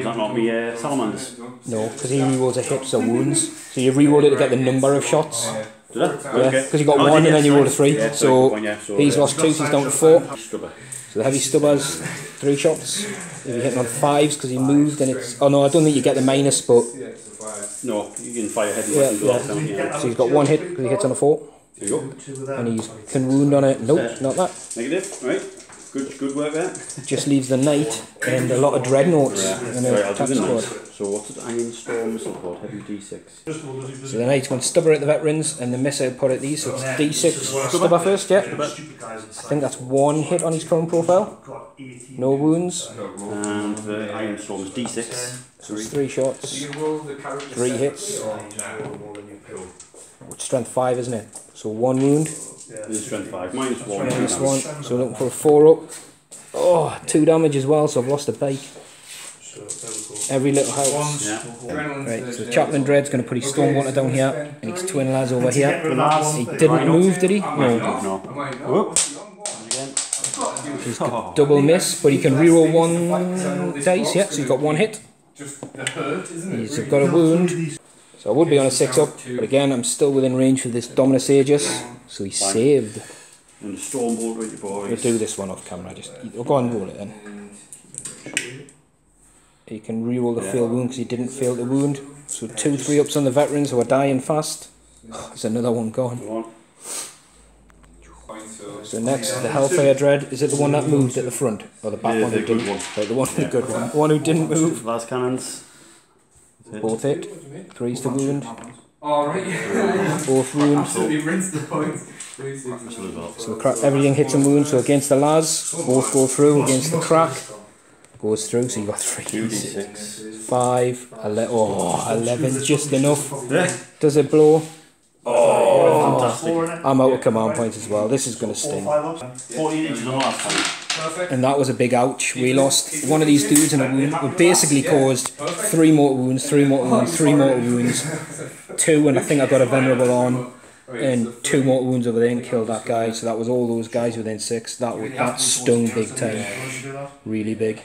[SPEAKER 3] that not me, Salamanders?
[SPEAKER 1] No, because he rerolls a hits or wounds. So you reroll it to get the number of shots.
[SPEAKER 3] Did I?
[SPEAKER 1] Yeah, because you got 1 and then you rolled a 3.
[SPEAKER 3] Yeah,
[SPEAKER 1] so he's lost 2, so he's down to 4.
[SPEAKER 3] Stubber.
[SPEAKER 1] So the heavy stubbers, 3 shots. If you're hitting on 5s because he moved, then it's... Oh no, I don't think you get the minus, but...
[SPEAKER 3] No, you can fire heavy
[SPEAKER 1] Yeah,
[SPEAKER 3] weapons off, don't you?
[SPEAKER 1] yeah. So he's got 1 hit because he hits on a 4.
[SPEAKER 3] There you go.
[SPEAKER 1] And he can wound on it. Nope, not that.
[SPEAKER 3] Negative, right? Good work there.
[SPEAKER 1] Just leaves the knight and a lot of dreadnoughts in
[SPEAKER 3] Right,
[SPEAKER 1] a
[SPEAKER 3] I'll do
[SPEAKER 1] attack
[SPEAKER 3] the
[SPEAKER 1] squad.
[SPEAKER 3] knight. So what's it? Iron Storm missile called? Heavy D6.
[SPEAKER 1] So the knight's going to stubber at the veterans and the missile put at these. So it's D6 stubber first, yeah. I think that's 1 hit on his current profile. No wounds.
[SPEAKER 3] And the Iron Storm is D6.
[SPEAKER 1] So it's 3 shots. 3 hits. Strength 5, isn't it? So 1 wound.
[SPEAKER 3] This is strength 5. Minus 1.
[SPEAKER 1] Minus 1. So looking for a 4 up. Oh, 2 damage as well, so I've lost a bike. Every little house.
[SPEAKER 3] Yeah.
[SPEAKER 1] Right, so Chaplain Dread's going to put his Stormwater down here and his twin lads over here. He didn't move, did he? No.
[SPEAKER 3] No. Whoop.
[SPEAKER 1] He's got double miss, but he can reroll 1 dice, yeah, so he's got 1 hit. He's got a wound. So I would be on a 6 up, but again, I'm still within range for this Dominus Aegis, so he's saved.
[SPEAKER 3] And the Stormbolt with your boys.
[SPEAKER 1] We'll do this one off camera, we'll go and roll it then. He can reroll the failed wound because he didn't fail the wound. So 2 3-ups on the veterans who are dying fast. There's another one gone. So next, the Hellfire Dread. Is it the one that moved at the front? Or the back one
[SPEAKER 3] the
[SPEAKER 1] that
[SPEAKER 3] good
[SPEAKER 1] didn't?
[SPEAKER 3] one.
[SPEAKER 1] Right, the one, the good one. The one who didn't move.
[SPEAKER 3] Last cannons.
[SPEAKER 1] Both hit. 3's to wound.
[SPEAKER 2] Alright.
[SPEAKER 1] Both wound.
[SPEAKER 2] Absolutely rinsed the points.
[SPEAKER 1] So everything hits and wounds. So against the Laz, both go through. Against the Crack, goes through. So you got 3,
[SPEAKER 3] 2d6.
[SPEAKER 1] 5, 11. Oh, 11, just enough. Does it blow?
[SPEAKER 3] Oh, fantastic.
[SPEAKER 1] I'm out of command points as well. This is going to sting.
[SPEAKER 3] 14 inches on the last time.
[SPEAKER 1] And that was a big ouch. We lost one of these dudes in a wound. We basically caused 3 mortal wounds, 3 mortal wounds, 3 mortal wounds, 2, and I think I got a venerable on, and 2 mortal wounds over there and killed that guy. So that was all those guys within 6. That stung big time, really big.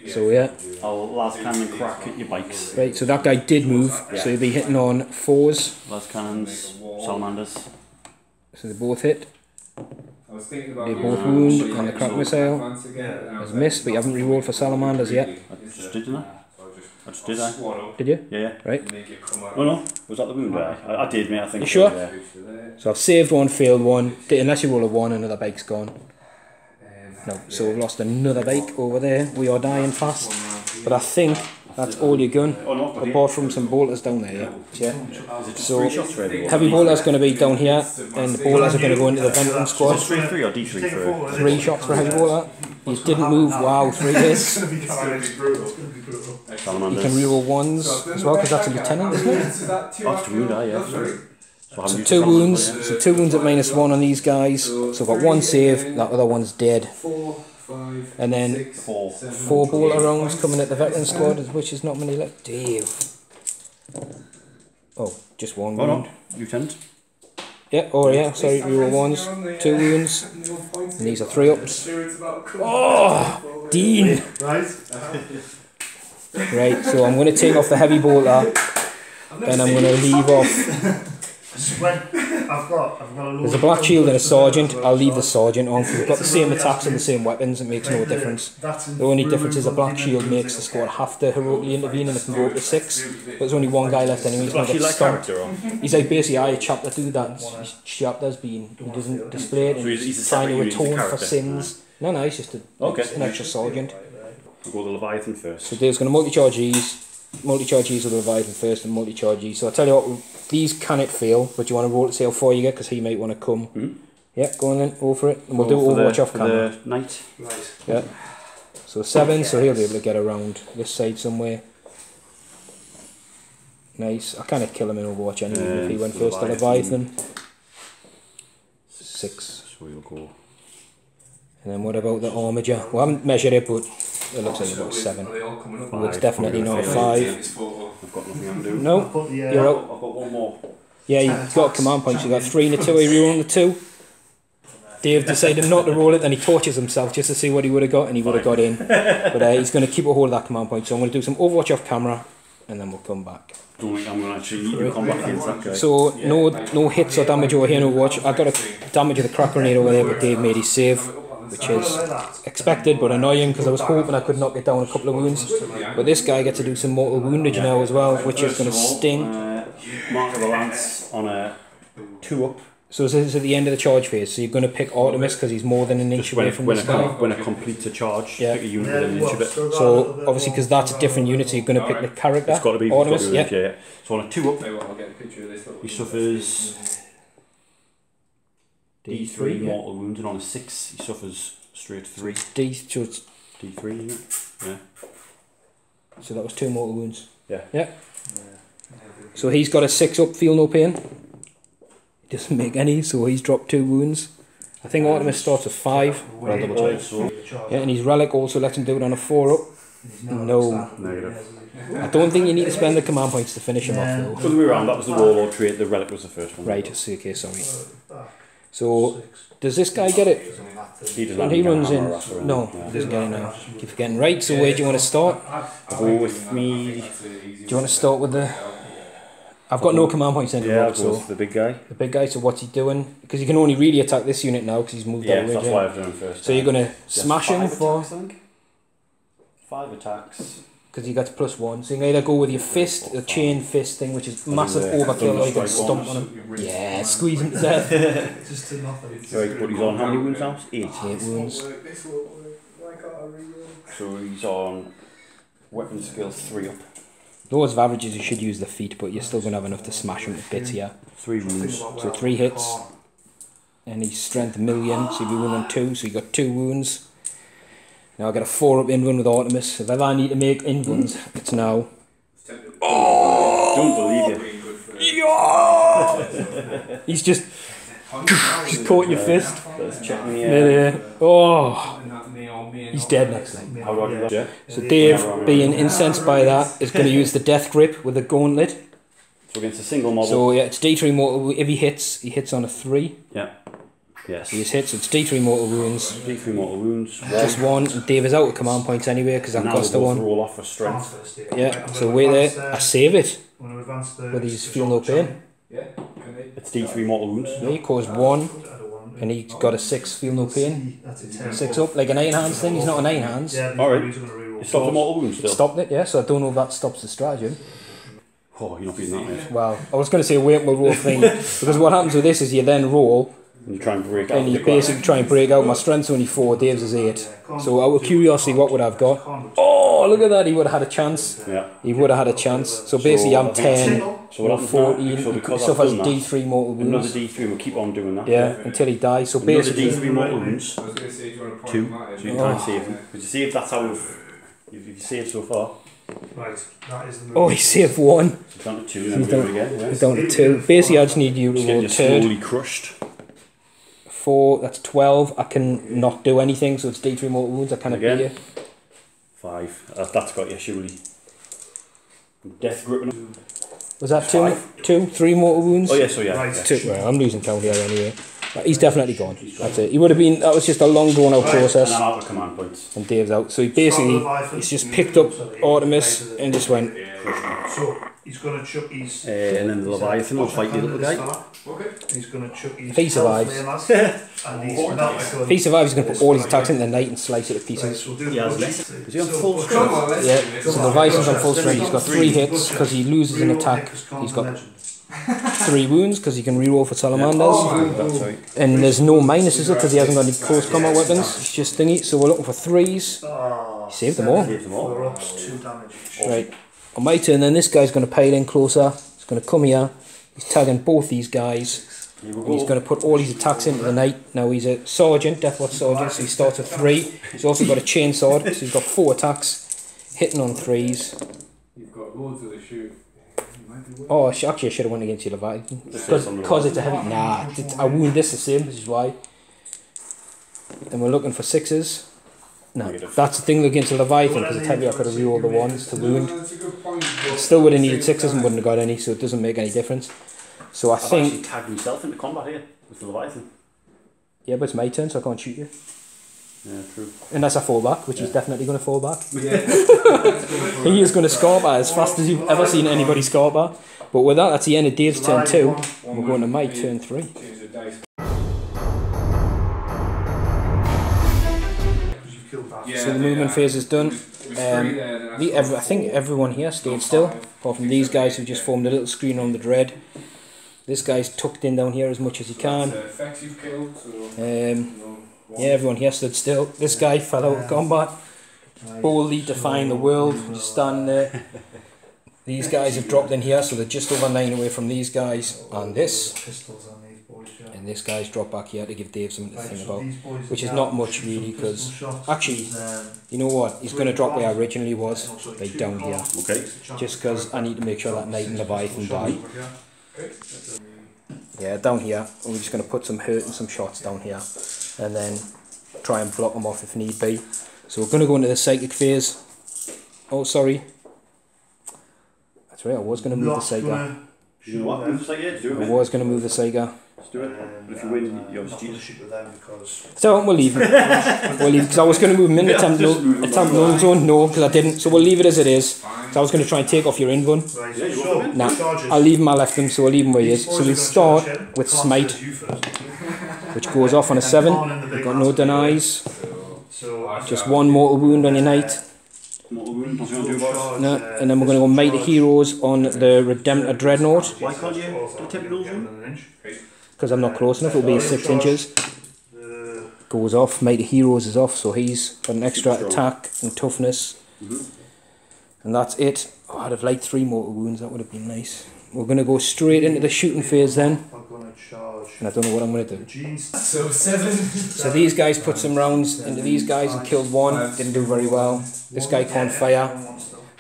[SPEAKER 1] So yeah.
[SPEAKER 3] I'll last cannon crack at your bikes.
[SPEAKER 1] Right. So that guy did move. So he'll be hitting on 4s.
[SPEAKER 3] Last cannons, Salamanders.
[SPEAKER 1] So they both hit. They
[SPEAKER 2] They
[SPEAKER 1] both wound on the crack missile. Has missed, but you haven't rerolled for Salamanders yet.
[SPEAKER 3] I just did, didn't I? I just did, I?
[SPEAKER 1] Did you?
[SPEAKER 3] Yeah.
[SPEAKER 1] Right.
[SPEAKER 3] Oh no, was that the wound? I did, mate, I think.
[SPEAKER 1] You sure?
[SPEAKER 3] Yeah.
[SPEAKER 1] So I've saved 1, failed 1. Unless you roll a 1, another bike's gone. No, so we've lost another bike over there. We are dying fast. But I think that's all your gun.
[SPEAKER 3] Oh no,
[SPEAKER 1] Apart from some bolters down there, yeah. So
[SPEAKER 3] 3 shots for everyone?
[SPEAKER 1] heavy bolters going to be down here, and the bolters are going to go into the veteran squad.
[SPEAKER 3] Is it 3-3 or D3 for
[SPEAKER 1] 3 shots for heavy bolter. He didn't move. Wow, 3 hits. You
[SPEAKER 3] Salamanders?
[SPEAKER 1] can reroll 1s as well because that's a lieutenant, isn't it?
[SPEAKER 3] Oh, it's 2 wound, yeah. Sorry.
[SPEAKER 1] So 2 wounds. So 2 wounds at -1 on these guys. So I've got 1 save. That other one's dead. And then 4 bolter rounds coming at the veteran squad, which is not many left. Damn. Oh, just 1
[SPEAKER 3] Oh
[SPEAKER 1] wound.
[SPEAKER 3] no, Lieutenant.
[SPEAKER 1] Yeah, oh yeah, sorry, reroll 1s, 2 wounds, and these are 3-ups. Oh, Dean! Right, so I'm going to take off the heavy bolter, and I'm going to leave off. There's a black shield and a sergeant. I'll leave the sergeant on because we've got the same attacks and the same weapons. It makes no difference. The only difference is a black shield makes the squad have to heroically intervene and it can go up to 6. But there's only 1 guy left anyway. He's going to get stomped. He's like basically a chap that do that. His chapter's been, he doesn't display it and he's trying to atone for sins. No, he's just an extra sergeant.
[SPEAKER 3] We'll go the Leviathan first.
[SPEAKER 1] So Dave's going to multi-charge these. Multi-charge these with the Leviathan first and multi-charge these. So I'll tell you what, these can it fail, but you want to roll to see how far you get because he might want to come. Yeah, go on then, go for it. And we'll do Overwatch off camera.
[SPEAKER 3] The knight.
[SPEAKER 1] Yeah. So 7, so he'll be able to get around this side somewhere. Nice. I kind of kill him in Overwatch anyway if he went first to Leviathan. 6.
[SPEAKER 3] So you'll go.
[SPEAKER 1] And then what about the armature? Well, I haven't measured it, but it looks like about 7. Oh, it's definitely not a 5.
[SPEAKER 3] I've got nothing I can do.
[SPEAKER 1] No, you're out.
[SPEAKER 3] I've got one more.
[SPEAKER 1] Yeah, you've got command points. You've got 3 and a 2. Are you rolling the 2? Dave decided not to roll it, then he tortures himself just to see what he would have got, and he would have got in. But he's going to keep a hold of that command point. So I'm going to do some Overwatch off camera, and then we'll come back.
[SPEAKER 3] I don't think I'm going to actually need to combat against that guy.
[SPEAKER 1] So no hits or damage over here in Overwatch. I got a damage of the Kraken over there, but Dave made his save, which is expected but annoying because I was hoping I could knock it down a couple of wounds. But this guy gets to do some mortal woundage now as well, which is going to sting.
[SPEAKER 3] Mark of the Lance on a 2-up.
[SPEAKER 1] So this is at the end of the charge phase, so you're going to pick Artemis because he's more than an inch away from this guy.
[SPEAKER 3] When it completes a charge,
[SPEAKER 1] yeah.
[SPEAKER 3] pick a unit within an inch of it.
[SPEAKER 1] So obviously because that's a different unit, so you're going to pick the character.
[SPEAKER 3] It's got to be
[SPEAKER 1] Artemis,
[SPEAKER 3] yeah. So on a 2-up, he suffers D3 mortal wounds, and on a 6 he suffers straight 3.
[SPEAKER 1] So it's
[SPEAKER 3] D3, isn't it? Yeah.
[SPEAKER 1] So that was 2 mortal wounds.
[SPEAKER 3] Yeah.
[SPEAKER 1] Yeah. So he's got a 6-up, feel no pain. He doesn't make any, so he's dropped 2 wounds. I think Artemis starts with 5. I'll double check. Yeah, and his relic also lets him do it on a 4-up. No.
[SPEAKER 3] Negative.
[SPEAKER 1] I don't think you need to spend the command points to finish him off though.
[SPEAKER 3] Other way around, that was the Warlord trait, the relic was the first one.
[SPEAKER 1] Right, okay, sorry. So, does this guy get it?
[SPEAKER 3] He doesn't.
[SPEAKER 1] And he runs in. No, he doesn't get it now. Keep forgetting. Right, so where do you want to start?
[SPEAKER 3] Go with me.
[SPEAKER 1] Do you want to start with the... I've got no command points in
[SPEAKER 3] Yeah,
[SPEAKER 1] Rock, so
[SPEAKER 3] the big guy.
[SPEAKER 1] the big guy, so what's he doing? Because he can only really attack this unit now because he's moved out of
[SPEAKER 3] Yeah,
[SPEAKER 1] range.
[SPEAKER 3] that's why I've done him first.
[SPEAKER 1] So you're going to smash him for...
[SPEAKER 3] Attacks, I think. 5 attacks.
[SPEAKER 1] Because he gets +1. So you can either go with your fist, the chain fist thing, which is massive overkill, or you can stomp on him. Yeah, squeeze him to death.
[SPEAKER 4] Just to nothing.
[SPEAKER 3] Right, but he's on how many wounds now? 8.
[SPEAKER 1] 8 wounds.
[SPEAKER 3] So he's on weapon skill 3 up.
[SPEAKER 1] Laws of averages, you should use the feet, but you're still going to have enough to smash him to bits here.
[SPEAKER 3] 3 wounds.
[SPEAKER 1] So 3 hits. And he's strength 1,000,000, so you'll be 1 on 2, so you got 2 wounds. Now I got a 4-up in-run with Artemis. If ever I need to make in-runs, it's now.
[SPEAKER 3] Don't believe you.
[SPEAKER 1] He's just caught your fist.
[SPEAKER 3] Let's check me.
[SPEAKER 1] Oh, he's dead next time.
[SPEAKER 3] How do I do that? Yeah.
[SPEAKER 1] So Dave, being incensed by that, is going to use the death grip with the gauntlet.
[SPEAKER 3] So against a single model.
[SPEAKER 1] So yeah, it's D3 mortal. If he hits on a 3.
[SPEAKER 3] Yeah. Yes.
[SPEAKER 1] He's hit, so it's D3 mortal wounds.
[SPEAKER 3] D3 mortal wounds.
[SPEAKER 1] Just 1, and Dave is out of command points anyway because that cost a 1.
[SPEAKER 3] Roll off for strength.
[SPEAKER 1] Yeah, so wait there, I save it with his feel no pain.
[SPEAKER 3] It's D3 mortal wounds.
[SPEAKER 1] Yeah, he caused 1, and he's got a 6 feel no pain. 6 up, like a 9 hands thing, he's not a 9 hands.
[SPEAKER 3] Alright. It stopped the mortal wounds still.
[SPEAKER 1] Stopped it, yeah, so I don't know if that stops the stratagem.
[SPEAKER 3] Oh, you're not beating that, mate.
[SPEAKER 1] Well, I was going to say wait, we'll roll thing, because what happens with this is you then roll,
[SPEAKER 3] And you try and break out.
[SPEAKER 1] and you basically try and break out. My strength's only 4, Dave's is 8. So out of curiosity, what would I have got? Oh, look at that, he would have had a chance.
[SPEAKER 3] Yeah.
[SPEAKER 1] He would have had a chance. So basically I'm 10,
[SPEAKER 3] So what happens
[SPEAKER 1] 14,
[SPEAKER 3] now? So
[SPEAKER 1] he
[SPEAKER 3] because
[SPEAKER 1] suffers
[SPEAKER 3] I've done that,
[SPEAKER 1] D3 mortal
[SPEAKER 3] another
[SPEAKER 1] wounds.
[SPEAKER 3] D3, we'll keep on doing that.
[SPEAKER 1] Yeah, until he dies. So
[SPEAKER 3] Another
[SPEAKER 1] basically...
[SPEAKER 3] D3 mortal wounds. 2. So you can't save him. But you see if that's how you've saved so far.
[SPEAKER 4] Right, that is the
[SPEAKER 1] Oh, he saved 1.
[SPEAKER 3] So down to 2, then we'll do it again. Yeah.
[SPEAKER 1] He's down to 2. Basically, I just need you to
[SPEAKER 3] Just
[SPEAKER 1] roll
[SPEAKER 3] getting
[SPEAKER 1] third.
[SPEAKER 3] slowly crushed.
[SPEAKER 1] 4, that's 12. I can not do anything, so it's D3 mortal wounds. I cannot
[SPEAKER 3] Again.
[SPEAKER 1] beat you.
[SPEAKER 3] 5. That's got you, surely. Death grip.
[SPEAKER 1] Was that 2? 3 mortal wounds?
[SPEAKER 3] Oh, yeah, so yeah.
[SPEAKER 4] Right.
[SPEAKER 3] Yeah.
[SPEAKER 1] 2. Well, I'm losing count here anyway. He's definitely gone. That's it. He would have been... That was just a long drawn out
[SPEAKER 3] And
[SPEAKER 1] process.
[SPEAKER 3] I'm out of command points.
[SPEAKER 1] And Dave's out. So he basically... He's just picked up Artemis and just went...
[SPEAKER 4] So he's going to chuck his.
[SPEAKER 3] And then the Leviathan will fight the little guy.
[SPEAKER 4] He's going to chuck his.
[SPEAKER 1] If he survives.
[SPEAKER 4] And he's
[SPEAKER 1] If he survives, he's going to put all his attacks into the night and slice it to pieces.
[SPEAKER 3] Is he on full strength?
[SPEAKER 1] Yeah, so Leviathan's on full strength. He's got 3 hits because he loses an attack. He's got 3 wounds because he can reroll for Salamanders.
[SPEAKER 3] That's right.
[SPEAKER 1] And there's no minuses because he hasn't got any close combat weapons. It's just thingy. So we're looking for 3s. He saved them all.
[SPEAKER 3] Save them all.
[SPEAKER 4] 4 ups, 2 damage.
[SPEAKER 1] Right. On my turn then, this guy's going to pile in closer. He's going to come here. He's tagging both these guys.
[SPEAKER 3] Here we
[SPEAKER 1] And he's
[SPEAKER 3] go.
[SPEAKER 1] going to put all his attacks into the night. Now he's a sergeant, Deathwatch sergeant, so he starts with 3. He's also got a chainsword, so he's got 4 attacks, hitting on 3s.
[SPEAKER 2] You've got loads of the shoot.
[SPEAKER 1] Oh, actually I should have went against your Leviathan. Because it's a heavy... Nah, I wound this the same, which is why. And we're looking for 6s. No, that's the thing against the Leviathan, because it's heavy. I could have re-rolled the 1s to wound. Still would have needed 6s and wouldn't have got any, so it doesn't make any difference. So I've actually
[SPEAKER 3] tagged myself into combat here with the Leviathan.
[SPEAKER 1] Yeah, but it's my turn, so I can't shoot you.
[SPEAKER 3] Yeah, true.
[SPEAKER 1] Unless I fall back, which he's definitely going to fall back. He is going to scarper as fast as you've ever seen anybody scarper. But with that, that's the end of Dave's turn 2. And we're going to my turn 3. So the movement phase is done. I think everyone here stayed still, apart from these guys who just formed a little screen on the dread. This guy's tucked in down here as much as he can. Yeah, everyone here stood still. This guy fell out of combat, boldly defying the world, just standing there. These guys have dropped in here, so they're just over 9 away from these guys. And this guy's dropped back here to give Dave something to think about, which is not much really, because actually, you know what, he's going to drop where I originally was, like down here.
[SPEAKER 3] Okay.
[SPEAKER 1] Just because I need to make sure that Knight and Leviathan die. Yeah, down here, we're just going to put some hurt and some shots down here, and then try and block them off if need be. So we're going to go into the psychic phase. Oh, sorry. That's right, I was going to move the Saiga.
[SPEAKER 3] You know what?
[SPEAKER 1] I was going to move the Saiga.
[SPEAKER 3] Let's do it. But if you win, you're obviously
[SPEAKER 1] So we'll leave him. We'll leave, because I was going to move him in the attempt null zone. No, because I didn't. So we'll leave it as it is. So I was going to try and take off your in one. Nah, I'll leave him. I left him, so we'll leave him where he is. So we'll start with Smite, which goes off on a 7. We've got no denies. Just 1 mortal wound on your Knight. No, and then we're going to go Mighty Heroes on the Redemptor Dreadnought.
[SPEAKER 3] Why can't you do typical zone?
[SPEAKER 1] Because I'm not close enough, it'll be 6 inches. Goes off, Mighty Heroes is off, so he's got an extra attack and toughness. And that's it. Oh, I'd have liked 3 mortal wounds, that would have been nice. We're going to go straight into the shooting phase then. And I don't know what I'm going to do.
[SPEAKER 2] So 7.
[SPEAKER 1] So these guys put some rounds into these guys and killed 1. Didn't do very well. This guy can't fire.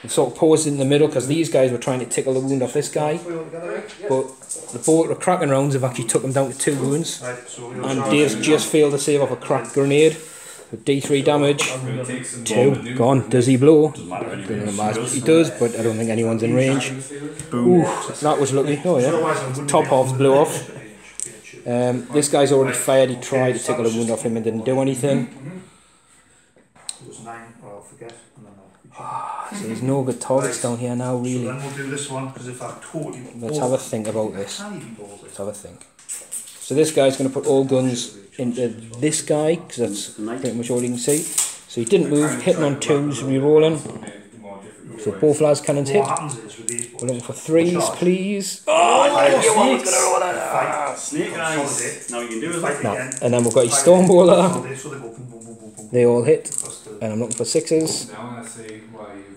[SPEAKER 1] We sort of paused in the middle because these guys were trying to tickle the wound off this guy. But the Kraken rounds have actually took him down to 2 wounds. And Dave's just failed to save off a cracked grenade. With D3 damage. 2. Gone. Does he blow? He does, but I don't think anyone's in range. Ooh, that was lucky. Oh yeah. Top halves blew off. This guy's already fired. He tried to tickle a wound off him and didn't do anything. So there's no good targets down here now, really. Let's have a think about this. Let's have a think. So this guy's going to put all guns into this guy, because that's pretty much all you can see. So he didn't move, hitting on 2s, re-rolling. So both las cannons hit. We're looking for 3s, please. Oh, you want to roll it?
[SPEAKER 3] Snake eyes. Now you can do it.
[SPEAKER 1] No. And then we've got his Stormballer. They all hit. And I'm looking for 6s.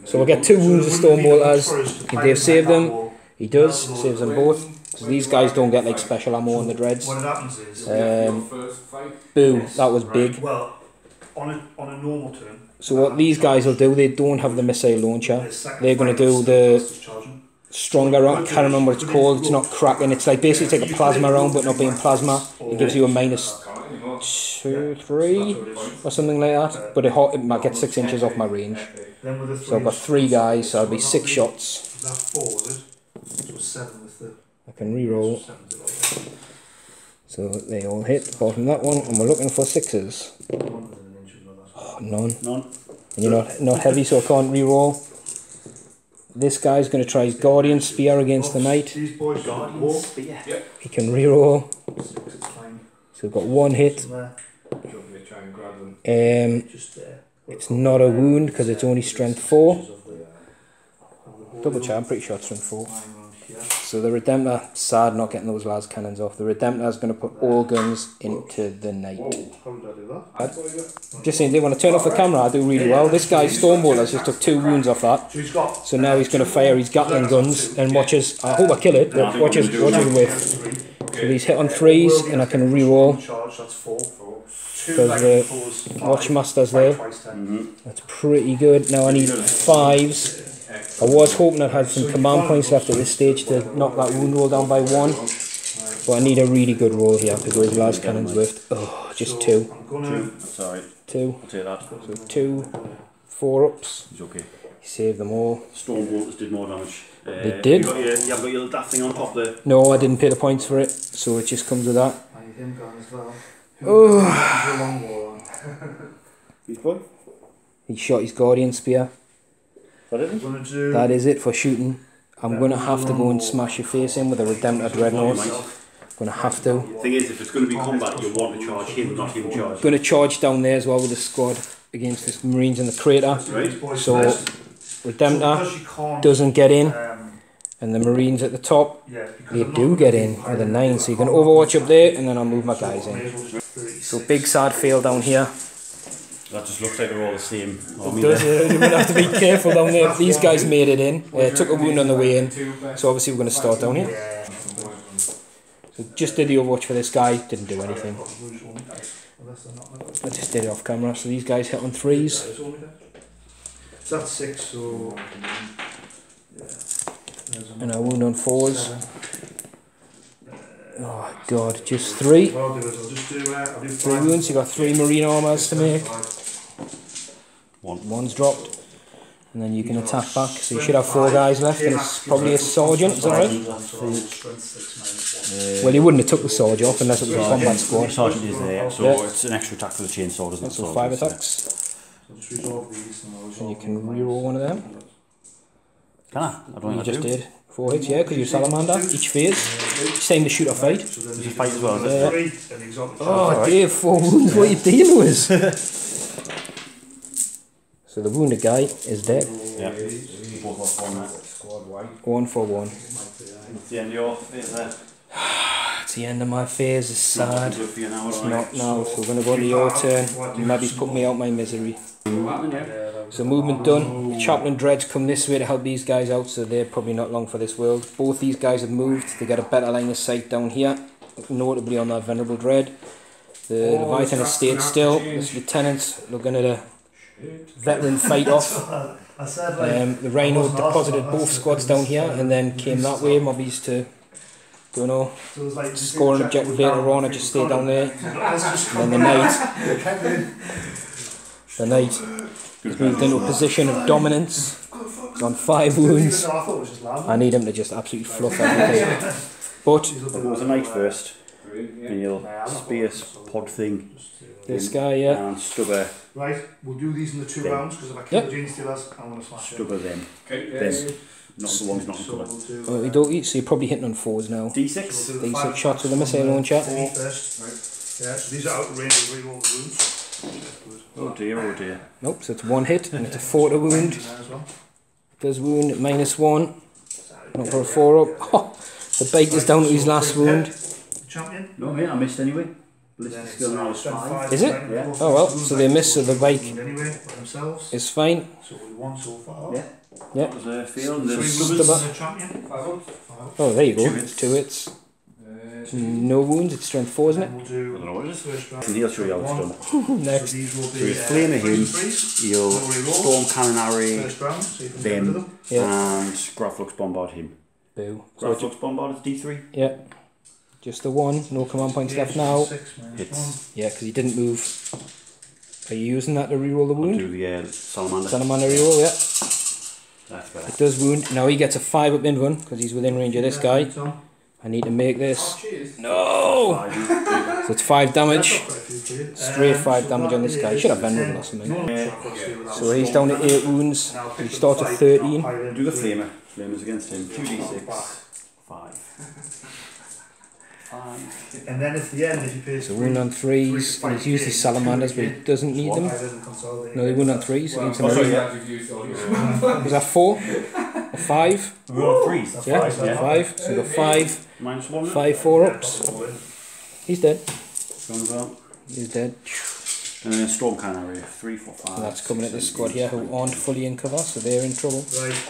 [SPEAKER 1] So we'll get 2 wounds of Stormballers. Can Dave save them? He does, saves them both. So these guys don't get like special ammo on the dreads. Boo, that was big.
[SPEAKER 4] Well, on a normal turn.
[SPEAKER 1] So what these guys will do, they don't have the missile launcher. They're going to do the stronger round. I can't remember what it's called. It's not Kraken. It's like basically take a plasma round, but not being plasma. It gives you a -2, 3 or something like that. But it might get 6 inches off my range. So I've got 3 guys, so I'll be 6 shots. I can re-roll. So they all hit, apart from that one, and we're looking for 6s. Oh, none. And you're not heavy, so I can't re-roll. This guy's going to try his Guardian Spear against the Knight. He can re-roll. So we've got 1 hit. It's not a wound because it's only strength 4. Double check, I'm pretty sure it's strength 4. So the Redemptor, sad not getting those las cannons off. The Redemptor is going to put all guns into the Knight. Just saying, they want to turn off the camera, I do really well. This guy's Stormballers just took 2 wounds off that. So now he's going to fire his Gatling guns and watches, I hope I kill it, but watches with. So he's hit on 3s and I can re-roll. Because the Watchmaster's there. That's pretty good. Now I need 5s. I was hoping I'd had some command points left at this stage to knock that wound roll down by 1. But I need a really good roll here to go as las cannons with. Oh, just 2.
[SPEAKER 3] 2. That's alright.
[SPEAKER 1] 2.
[SPEAKER 3] I'll take that.
[SPEAKER 1] So 2, 4 ups.
[SPEAKER 3] He's okay.
[SPEAKER 1] Save them all.
[SPEAKER 3] Storm bolters did more damage.
[SPEAKER 1] They did.
[SPEAKER 3] You haven't got your little daft thing on top there.
[SPEAKER 1] No, I didn't pay the points for it, so it just comes with that.
[SPEAKER 4] I need him gone as well.
[SPEAKER 1] Oh.
[SPEAKER 3] He's good.
[SPEAKER 1] He shot his Guardian Spear.
[SPEAKER 3] That is it?
[SPEAKER 1] That is it for shooting. I'm going to have to go and smash your face in with a Redemptor Dreadnought. I'm going to have to.
[SPEAKER 3] Thing is, if it's going to be combat, you want to charge him, not him charge.
[SPEAKER 1] Going to charge down there as well with the squad against the Marines in the crater.
[SPEAKER 3] Right.
[SPEAKER 1] So Redemptor doesn't get in, and the Marines at the top, they do get in with a 9. So you can Overwatch up there, and then I'll move my guys in. So big sad fail down here.
[SPEAKER 3] That just looks like they're all the same.
[SPEAKER 1] It does, you're going to have to be careful down there. These guys made it in, took a wound on the way in, so obviously we're going to start down here. So just did the Overwatch for this guy, didn't do anything. I just did it off camera, so these guys hit on 3s.
[SPEAKER 4] So that's 6, so...
[SPEAKER 1] And I wound on 4s. Oh god, just 3.
[SPEAKER 4] What I'll do is I'll just do
[SPEAKER 1] 3 wounds, you got 3 marine armors to make. 1's dropped. And then you can attack back, so you should have 4 guys left, and it's probably a sergeant, is that right? Well, you wouldn't have took the sergeant off unless it was a combat squad.
[SPEAKER 3] Sergeant is there, so it's an extra attack for the chainsaw, doesn't it?
[SPEAKER 1] So 5 attacks. And you can reroll one of them.
[SPEAKER 3] Can I? I don't
[SPEAKER 1] You just did. 4 hits, yeah, because you're Salamander, each phase. Same to shoot or fight.
[SPEAKER 3] Does he fight as well, is it?
[SPEAKER 1] Oh, Dave, 4 wounds, what are you dealing with? So the wounded guy is dead.
[SPEAKER 3] Yeah. 1
[SPEAKER 1] for 1.
[SPEAKER 3] It's the end of your phase there.
[SPEAKER 1] It's the end of my phase, it's sad.
[SPEAKER 3] Good for you now,
[SPEAKER 1] It's
[SPEAKER 3] right?
[SPEAKER 1] not now, so we're going to go to your turn. Maybe put me out my misery. So movement done. The Chaplain Dreads come this way to help these guys out, so they're probably not long for this world. Both these guys have moved. They get a better line of sight down here, notably on that Venerable Dread. The Leviathan has stayed still. This Lieutenant's looking at a veteran fight off. The Rhino deposited both squads down here and then came that way. Mobbies to, don't know, score an objective later on. I just stayed down there. And then the Knight he's moved into a position of dominance. He's on 5 wounds. I need him to just absolutely fluff everything. But
[SPEAKER 3] it was a Knight first. And you'll spear pod thing.
[SPEAKER 1] This guy, yeah.
[SPEAKER 3] And stubber.
[SPEAKER 4] Right, we'll do these in the 2 rounds, because if I kill the Gene Stealers, I'm going to smash them.
[SPEAKER 3] Stubber them. Them. Not the ones not in colour.
[SPEAKER 1] We don't eat, so you're probably hitting on 4s now.
[SPEAKER 3] D6?
[SPEAKER 1] D6 shots with a missile launcher.
[SPEAKER 4] First. Yeah, so these are out of range of reroll the wounds.
[SPEAKER 3] Oh dear, oh dear.
[SPEAKER 1] Nope, so it's 1 hit and it's a 4 to wound. Does wound at -1. Not for a 4 up. Oh, the Baker's down to his last wound.
[SPEAKER 4] Champion?
[SPEAKER 3] No, mate, I missed anyway. Ballistic skill now is 5.
[SPEAKER 1] Is it?
[SPEAKER 3] Yeah.
[SPEAKER 1] Oh well, so they missed, so the bike is fine.
[SPEAKER 4] So we won so far.
[SPEAKER 3] Yeah.
[SPEAKER 1] Yeah.
[SPEAKER 3] That was a fail. And the
[SPEAKER 1] Stubber.
[SPEAKER 4] Champion?
[SPEAKER 1] Oh, there you go. 2 hits. No wounds, it's strength 4, isn't it?
[SPEAKER 3] I don't know what it is. And he'll show you how it's done.
[SPEAKER 1] Next.
[SPEAKER 3] So you flame at him, you'll storm cannon array them, and Graflux bombard him.
[SPEAKER 1] Boo.
[SPEAKER 3] Graflux bombard is D3?
[SPEAKER 1] Yeah. Just the 1, no command points left now.
[SPEAKER 3] Hits.
[SPEAKER 1] Yeah, because he didn't move. Are you using that to reroll the wound?
[SPEAKER 3] Do the Salamander.
[SPEAKER 1] Salamander reroll, yeah.
[SPEAKER 3] That's better.
[SPEAKER 1] It does wound. Now he gets a 5 up in one, because he's within range of this guy. I need to make this. No! So it's 5 damage. Straight 5 damage on this guy. He should have venerable or something. So he's down to 8 wounds. He starts at 13.
[SPEAKER 3] Do the flamer. Flamer's against him. 2d6. 5.
[SPEAKER 4] And then at the end, if you pay
[SPEAKER 1] so wound on 3s, and he's used his Salamanders, but he doesn't need them. No, he wound on 3s, so he needs them. Was that 4? Or 5?
[SPEAKER 3] We're on 3s.
[SPEAKER 1] Yeah, 5. So we've got 5.
[SPEAKER 3] -1.
[SPEAKER 1] 5 4-ups. He's dead.
[SPEAKER 3] Well.
[SPEAKER 1] He's dead.
[SPEAKER 3] And then storm cannon area. 3, 4, 5.
[SPEAKER 1] And that's coming at this squad here who aren't fully in cover, so they're in trouble.
[SPEAKER 4] Right.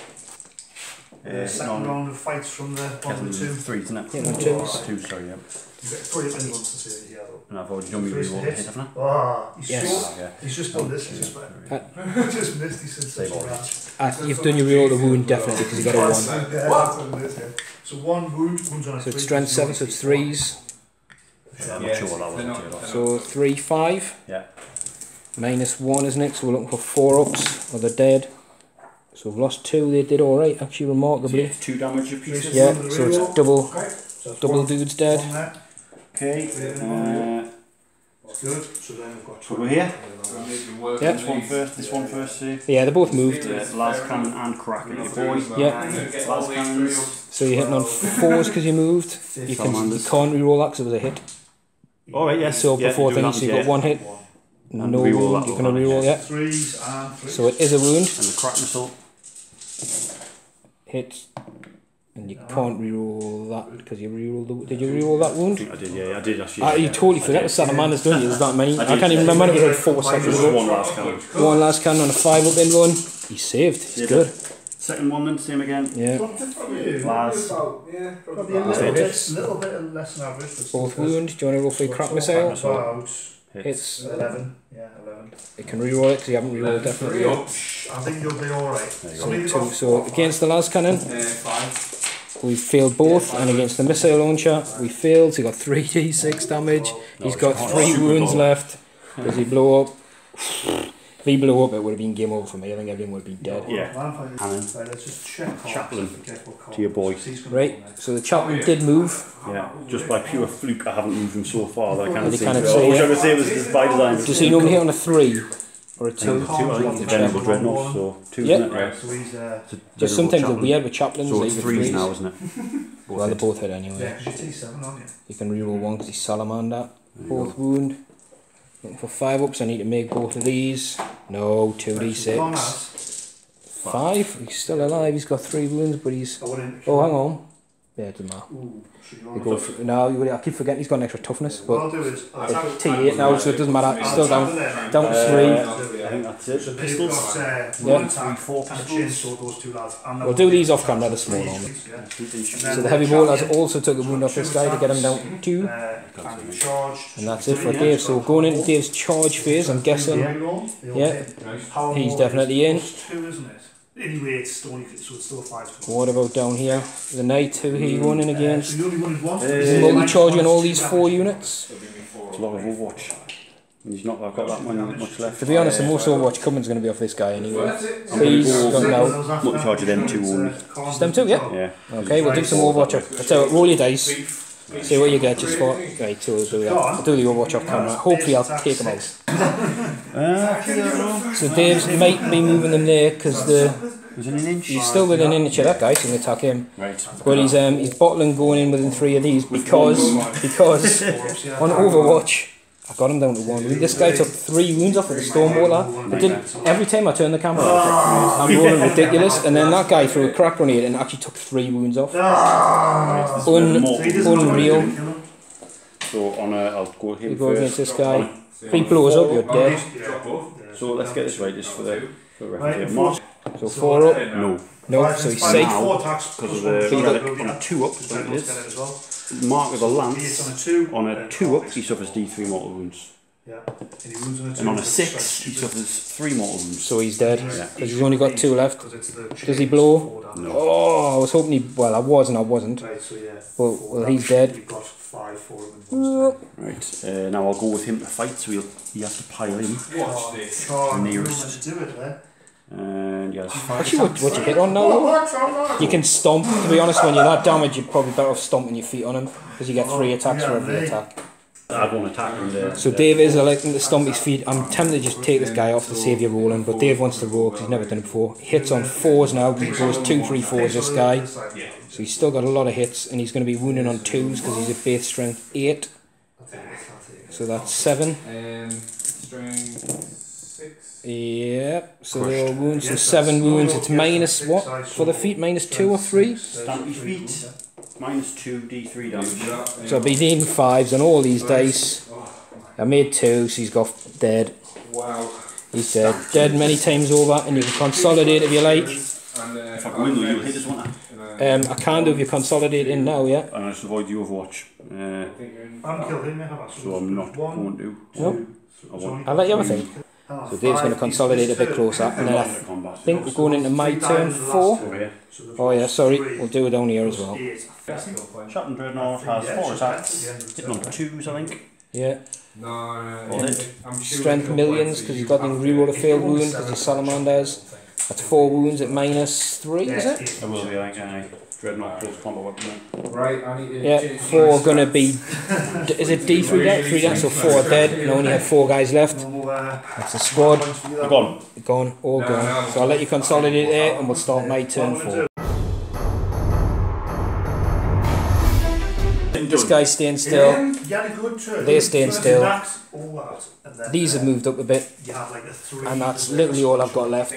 [SPEAKER 4] Second round of fights from the 1 and 2.
[SPEAKER 3] 3, isn't it?
[SPEAKER 1] Yeah, 2s.
[SPEAKER 3] 2, sorry, yeah.
[SPEAKER 4] Probably been ones to say here though.
[SPEAKER 3] And I've already done my reroll hit, haven't I?
[SPEAKER 4] Ah,
[SPEAKER 1] Yes.
[SPEAKER 4] he's just done this, he's just missed, he said
[SPEAKER 3] Save all
[SPEAKER 4] something
[SPEAKER 3] right.
[SPEAKER 4] else.
[SPEAKER 1] you've done your reroll the wound definitely because you got a 1.
[SPEAKER 4] Yeah, that's what it is, yeah. So 1 wound, one's on a
[SPEAKER 1] So
[SPEAKER 4] 3.
[SPEAKER 1] it's strength 7, so it's 3s.
[SPEAKER 3] Yeah, I'm not sure what that was.
[SPEAKER 1] So 3, 5.
[SPEAKER 3] Yeah.
[SPEAKER 1] Minus 1, isn't it? So we're looking for 4 ups, or they're dead. So we've lost 2, they did alright, actually, remarkably.
[SPEAKER 3] 2 damage a piece.
[SPEAKER 1] Yeah, so it's double dudes dead.
[SPEAKER 3] Okay.
[SPEAKER 4] Good. So then we've got.
[SPEAKER 3] So we're here.
[SPEAKER 1] Yeah.
[SPEAKER 3] This one first, see?
[SPEAKER 1] Yeah, they're both moved.
[SPEAKER 3] Las Cannon and Kraken, your boy.
[SPEAKER 1] Yeah.
[SPEAKER 3] Las Cannons.
[SPEAKER 1] So you're hitting on 4s because you moved. You can't reroll that because it was a hit.
[SPEAKER 3] Alright, yes.
[SPEAKER 1] So before things, so you got 1 hit.
[SPEAKER 3] And
[SPEAKER 1] No wound, you're going to reroll, yeah.
[SPEAKER 4] 3s and 3s.
[SPEAKER 1] So it is a wound.
[SPEAKER 3] And the crack missile.
[SPEAKER 1] Hit. And you can't reroll that because you rerolled the. Did you reroll that wound?
[SPEAKER 3] I did, yeah, I did actually.
[SPEAKER 1] You totally forget the Salamanders, don't you? There's that many. I can't even remember it was like 4 seconds
[SPEAKER 3] Just
[SPEAKER 1] ago.
[SPEAKER 3] one last cannon.
[SPEAKER 1] 1 last cannon on a 5 up in run. He's saved. He's good.
[SPEAKER 3] Second one then, same again.
[SPEAKER 1] Yeah.
[SPEAKER 3] Last.
[SPEAKER 4] Probably a little bit less than average. But
[SPEAKER 1] Both wound. Do you want to roll for your crack missile?
[SPEAKER 4] About
[SPEAKER 1] Hits.
[SPEAKER 4] 11. Yeah, 11.
[SPEAKER 1] You can reroll it because you haven't rerolled definitely yet.
[SPEAKER 4] I think you'll be alright.
[SPEAKER 1] So against the last cannon, we failed both, and against the missile launcher, we failed. So he got 3d6 damage. He's got 3 wounds left. Does he blow up? If he blew up, it would have been game over for me. I think everyone would have been dead.
[SPEAKER 3] Yeah.
[SPEAKER 4] Cannon. Right, let's just check
[SPEAKER 3] Chaplain to your boy.
[SPEAKER 1] Right, so the chaplain did move.
[SPEAKER 3] Yeah, just by pure fluke, I haven't moved him so far that I can't
[SPEAKER 1] Did he
[SPEAKER 3] see.
[SPEAKER 1] kind of
[SPEAKER 3] I
[SPEAKER 1] say,
[SPEAKER 3] wish
[SPEAKER 1] yeah?
[SPEAKER 3] I could say it was just by design.
[SPEAKER 1] Does he normally hit on a 3 or a 2?
[SPEAKER 3] I think it's Venerable Dreadnought, so 2,
[SPEAKER 1] Yeah.
[SPEAKER 3] isn't it? Yeah.
[SPEAKER 4] So he's
[SPEAKER 1] Just sometimes they're weird with chaplains.
[SPEAKER 3] So
[SPEAKER 1] they
[SPEAKER 3] it's
[SPEAKER 1] either
[SPEAKER 3] 3s
[SPEAKER 1] threes.
[SPEAKER 3] now, isn't it?
[SPEAKER 1] Well, they're both hit anyway.
[SPEAKER 4] yeah, because you're T7, aren't you?
[SPEAKER 1] You can reroll 1 because he's Salamander. Both wound. Looking for 5 ups. I need to make both of these. No, 2d6. 5. He's still alive. He's got 3 wounds, but he's. Oh, hang on. Yeah, it doesn't matter. No, I keep forgetting he's got an extra toughness,
[SPEAKER 4] What I'll
[SPEAKER 1] but
[SPEAKER 4] do is
[SPEAKER 1] T8 now, so it doesn't matter. He's still down to 3.
[SPEAKER 3] I think that's it.
[SPEAKER 4] So
[SPEAKER 3] Pistols.
[SPEAKER 4] they've got 1 attack, 4 pistols. Those 2 lads.
[SPEAKER 1] We'll do these off camera, the small armies. So the heavy ball has also took a wound off this guy to get him down to 2. And that's it for Dave. So going into Dave's charge phase, I'm guessing. Yeah, he's definitely in.
[SPEAKER 4] Anyway, it's still 5.
[SPEAKER 1] What about down here? The knight, who he running against?
[SPEAKER 4] You only wanted 1.
[SPEAKER 1] Is he multi-charging all these 4 units?
[SPEAKER 3] It's a lot of Overwatch. He's not got that much left.
[SPEAKER 1] To be honest, the most Overwatch coming's going to be off this guy anyway. He's gone now.
[SPEAKER 3] Multi-charge of them 2 only.
[SPEAKER 1] Just them 2, yeah?
[SPEAKER 3] Yeah.
[SPEAKER 1] Okay, we'll do some Overwatch. Let's roll your dice. See what you get just for. Right, so we'll do that. I'll do the Overwatch off camera. Hopefully I'll take him out. So Dave's might be moving them there because he's still within an inch of that guy, so you can attack him.
[SPEAKER 3] Right.
[SPEAKER 1] But he's bottling going in within 3 of these because on Overwatch I got him down to 1 wound. This guy took 3 wounds off with the Stormwater. It didn't. Every time I turn the camera off, I'm rolling ridiculous, and then that guy threw a crack grenade and actually took 3 wounds off. Unreal.
[SPEAKER 3] So I'll go him
[SPEAKER 1] You go against
[SPEAKER 3] first.
[SPEAKER 1] this guy. If he blows up, you're dead.
[SPEAKER 3] So let's get this right, just for the reference here. Mark.
[SPEAKER 1] So 4 up.
[SPEAKER 3] No.
[SPEAKER 1] So he's safe.
[SPEAKER 3] Because of the on a 2 up, so it is. Mark with a lance on a 2 up, he suffers D3 mortal wounds.
[SPEAKER 4] Yeah.
[SPEAKER 3] And on a 6, he suffers 3 mortal wounds.
[SPEAKER 1] So he's dead. Because he's only got 2 left. Does he blow?
[SPEAKER 3] No.
[SPEAKER 1] Oh, I was hoping he. Well, I was and I wasn't. Well, he's dead.
[SPEAKER 3] Right. Now I'll go with him to fight, so he has to pile in. The nearest. And yes.
[SPEAKER 1] Actually, what you hit on now? You can stomp. To be honest, when you're that damaged, you're probably better off stomping your feet on him because you get 3 attacks for every attack.
[SPEAKER 3] I have 1 attack in there.
[SPEAKER 1] So Dave is electing to stomp his feet. I'm tempted to just take this guy off to save you rolling, but Dave wants to roll because he's never done it before. He hits on 4s now. He goes 2, 3, 4s. This guy. So he's still got a lot of hits, and he's going to be wounding on 2s because he's at base strength 8. So that's 7.
[SPEAKER 2] Strength 6.
[SPEAKER 1] Yeah, so they're all wounds, so 7 wounds. It's minus what for the feet? Minus 2 or 3?
[SPEAKER 3] Stamp your feet. Minus 2 D3 damage.
[SPEAKER 1] So I'll be needing 5s on all these dice. I made 2, so he's got dead.
[SPEAKER 2] Wow.
[SPEAKER 1] He's dead. Dead many times over, and you can consolidate if you like.
[SPEAKER 3] If I go in though, you'll hit us, won't I?
[SPEAKER 1] I can do if you consolidate in now, yeah.
[SPEAKER 3] And I just avoid the Overwatch. So I'm not going to.
[SPEAKER 1] No. I'll let you have a think. So Dave's going to consolidate a bit closer, and then I think we're going into my turn 4. Oh yeah, sorry, we'll do it down here as well.
[SPEAKER 3] Chaplain Dreadnought has 4 attacks, hitting on 2s I think.
[SPEAKER 1] Yeah.
[SPEAKER 2] No.
[SPEAKER 1] Strength millions, because he's got the reroll a failed wound, because he's Salamanders. That's 4 wounds at -3, is it?
[SPEAKER 3] It will be like Dreadnought close combat weapon.
[SPEAKER 2] Right, I need to
[SPEAKER 1] Yeah, 4 gonna be. Is it D3 dead? 3 dead, so 4 are dead, and I only have 4 guys left. That's the squad.
[SPEAKER 3] They're gone.
[SPEAKER 1] Gone, all gone. So I'll let you consolidate there, and we'll start my turn 4. This guy's staying still. They're staying still. These have moved up a bit, and that's literally all I've got left.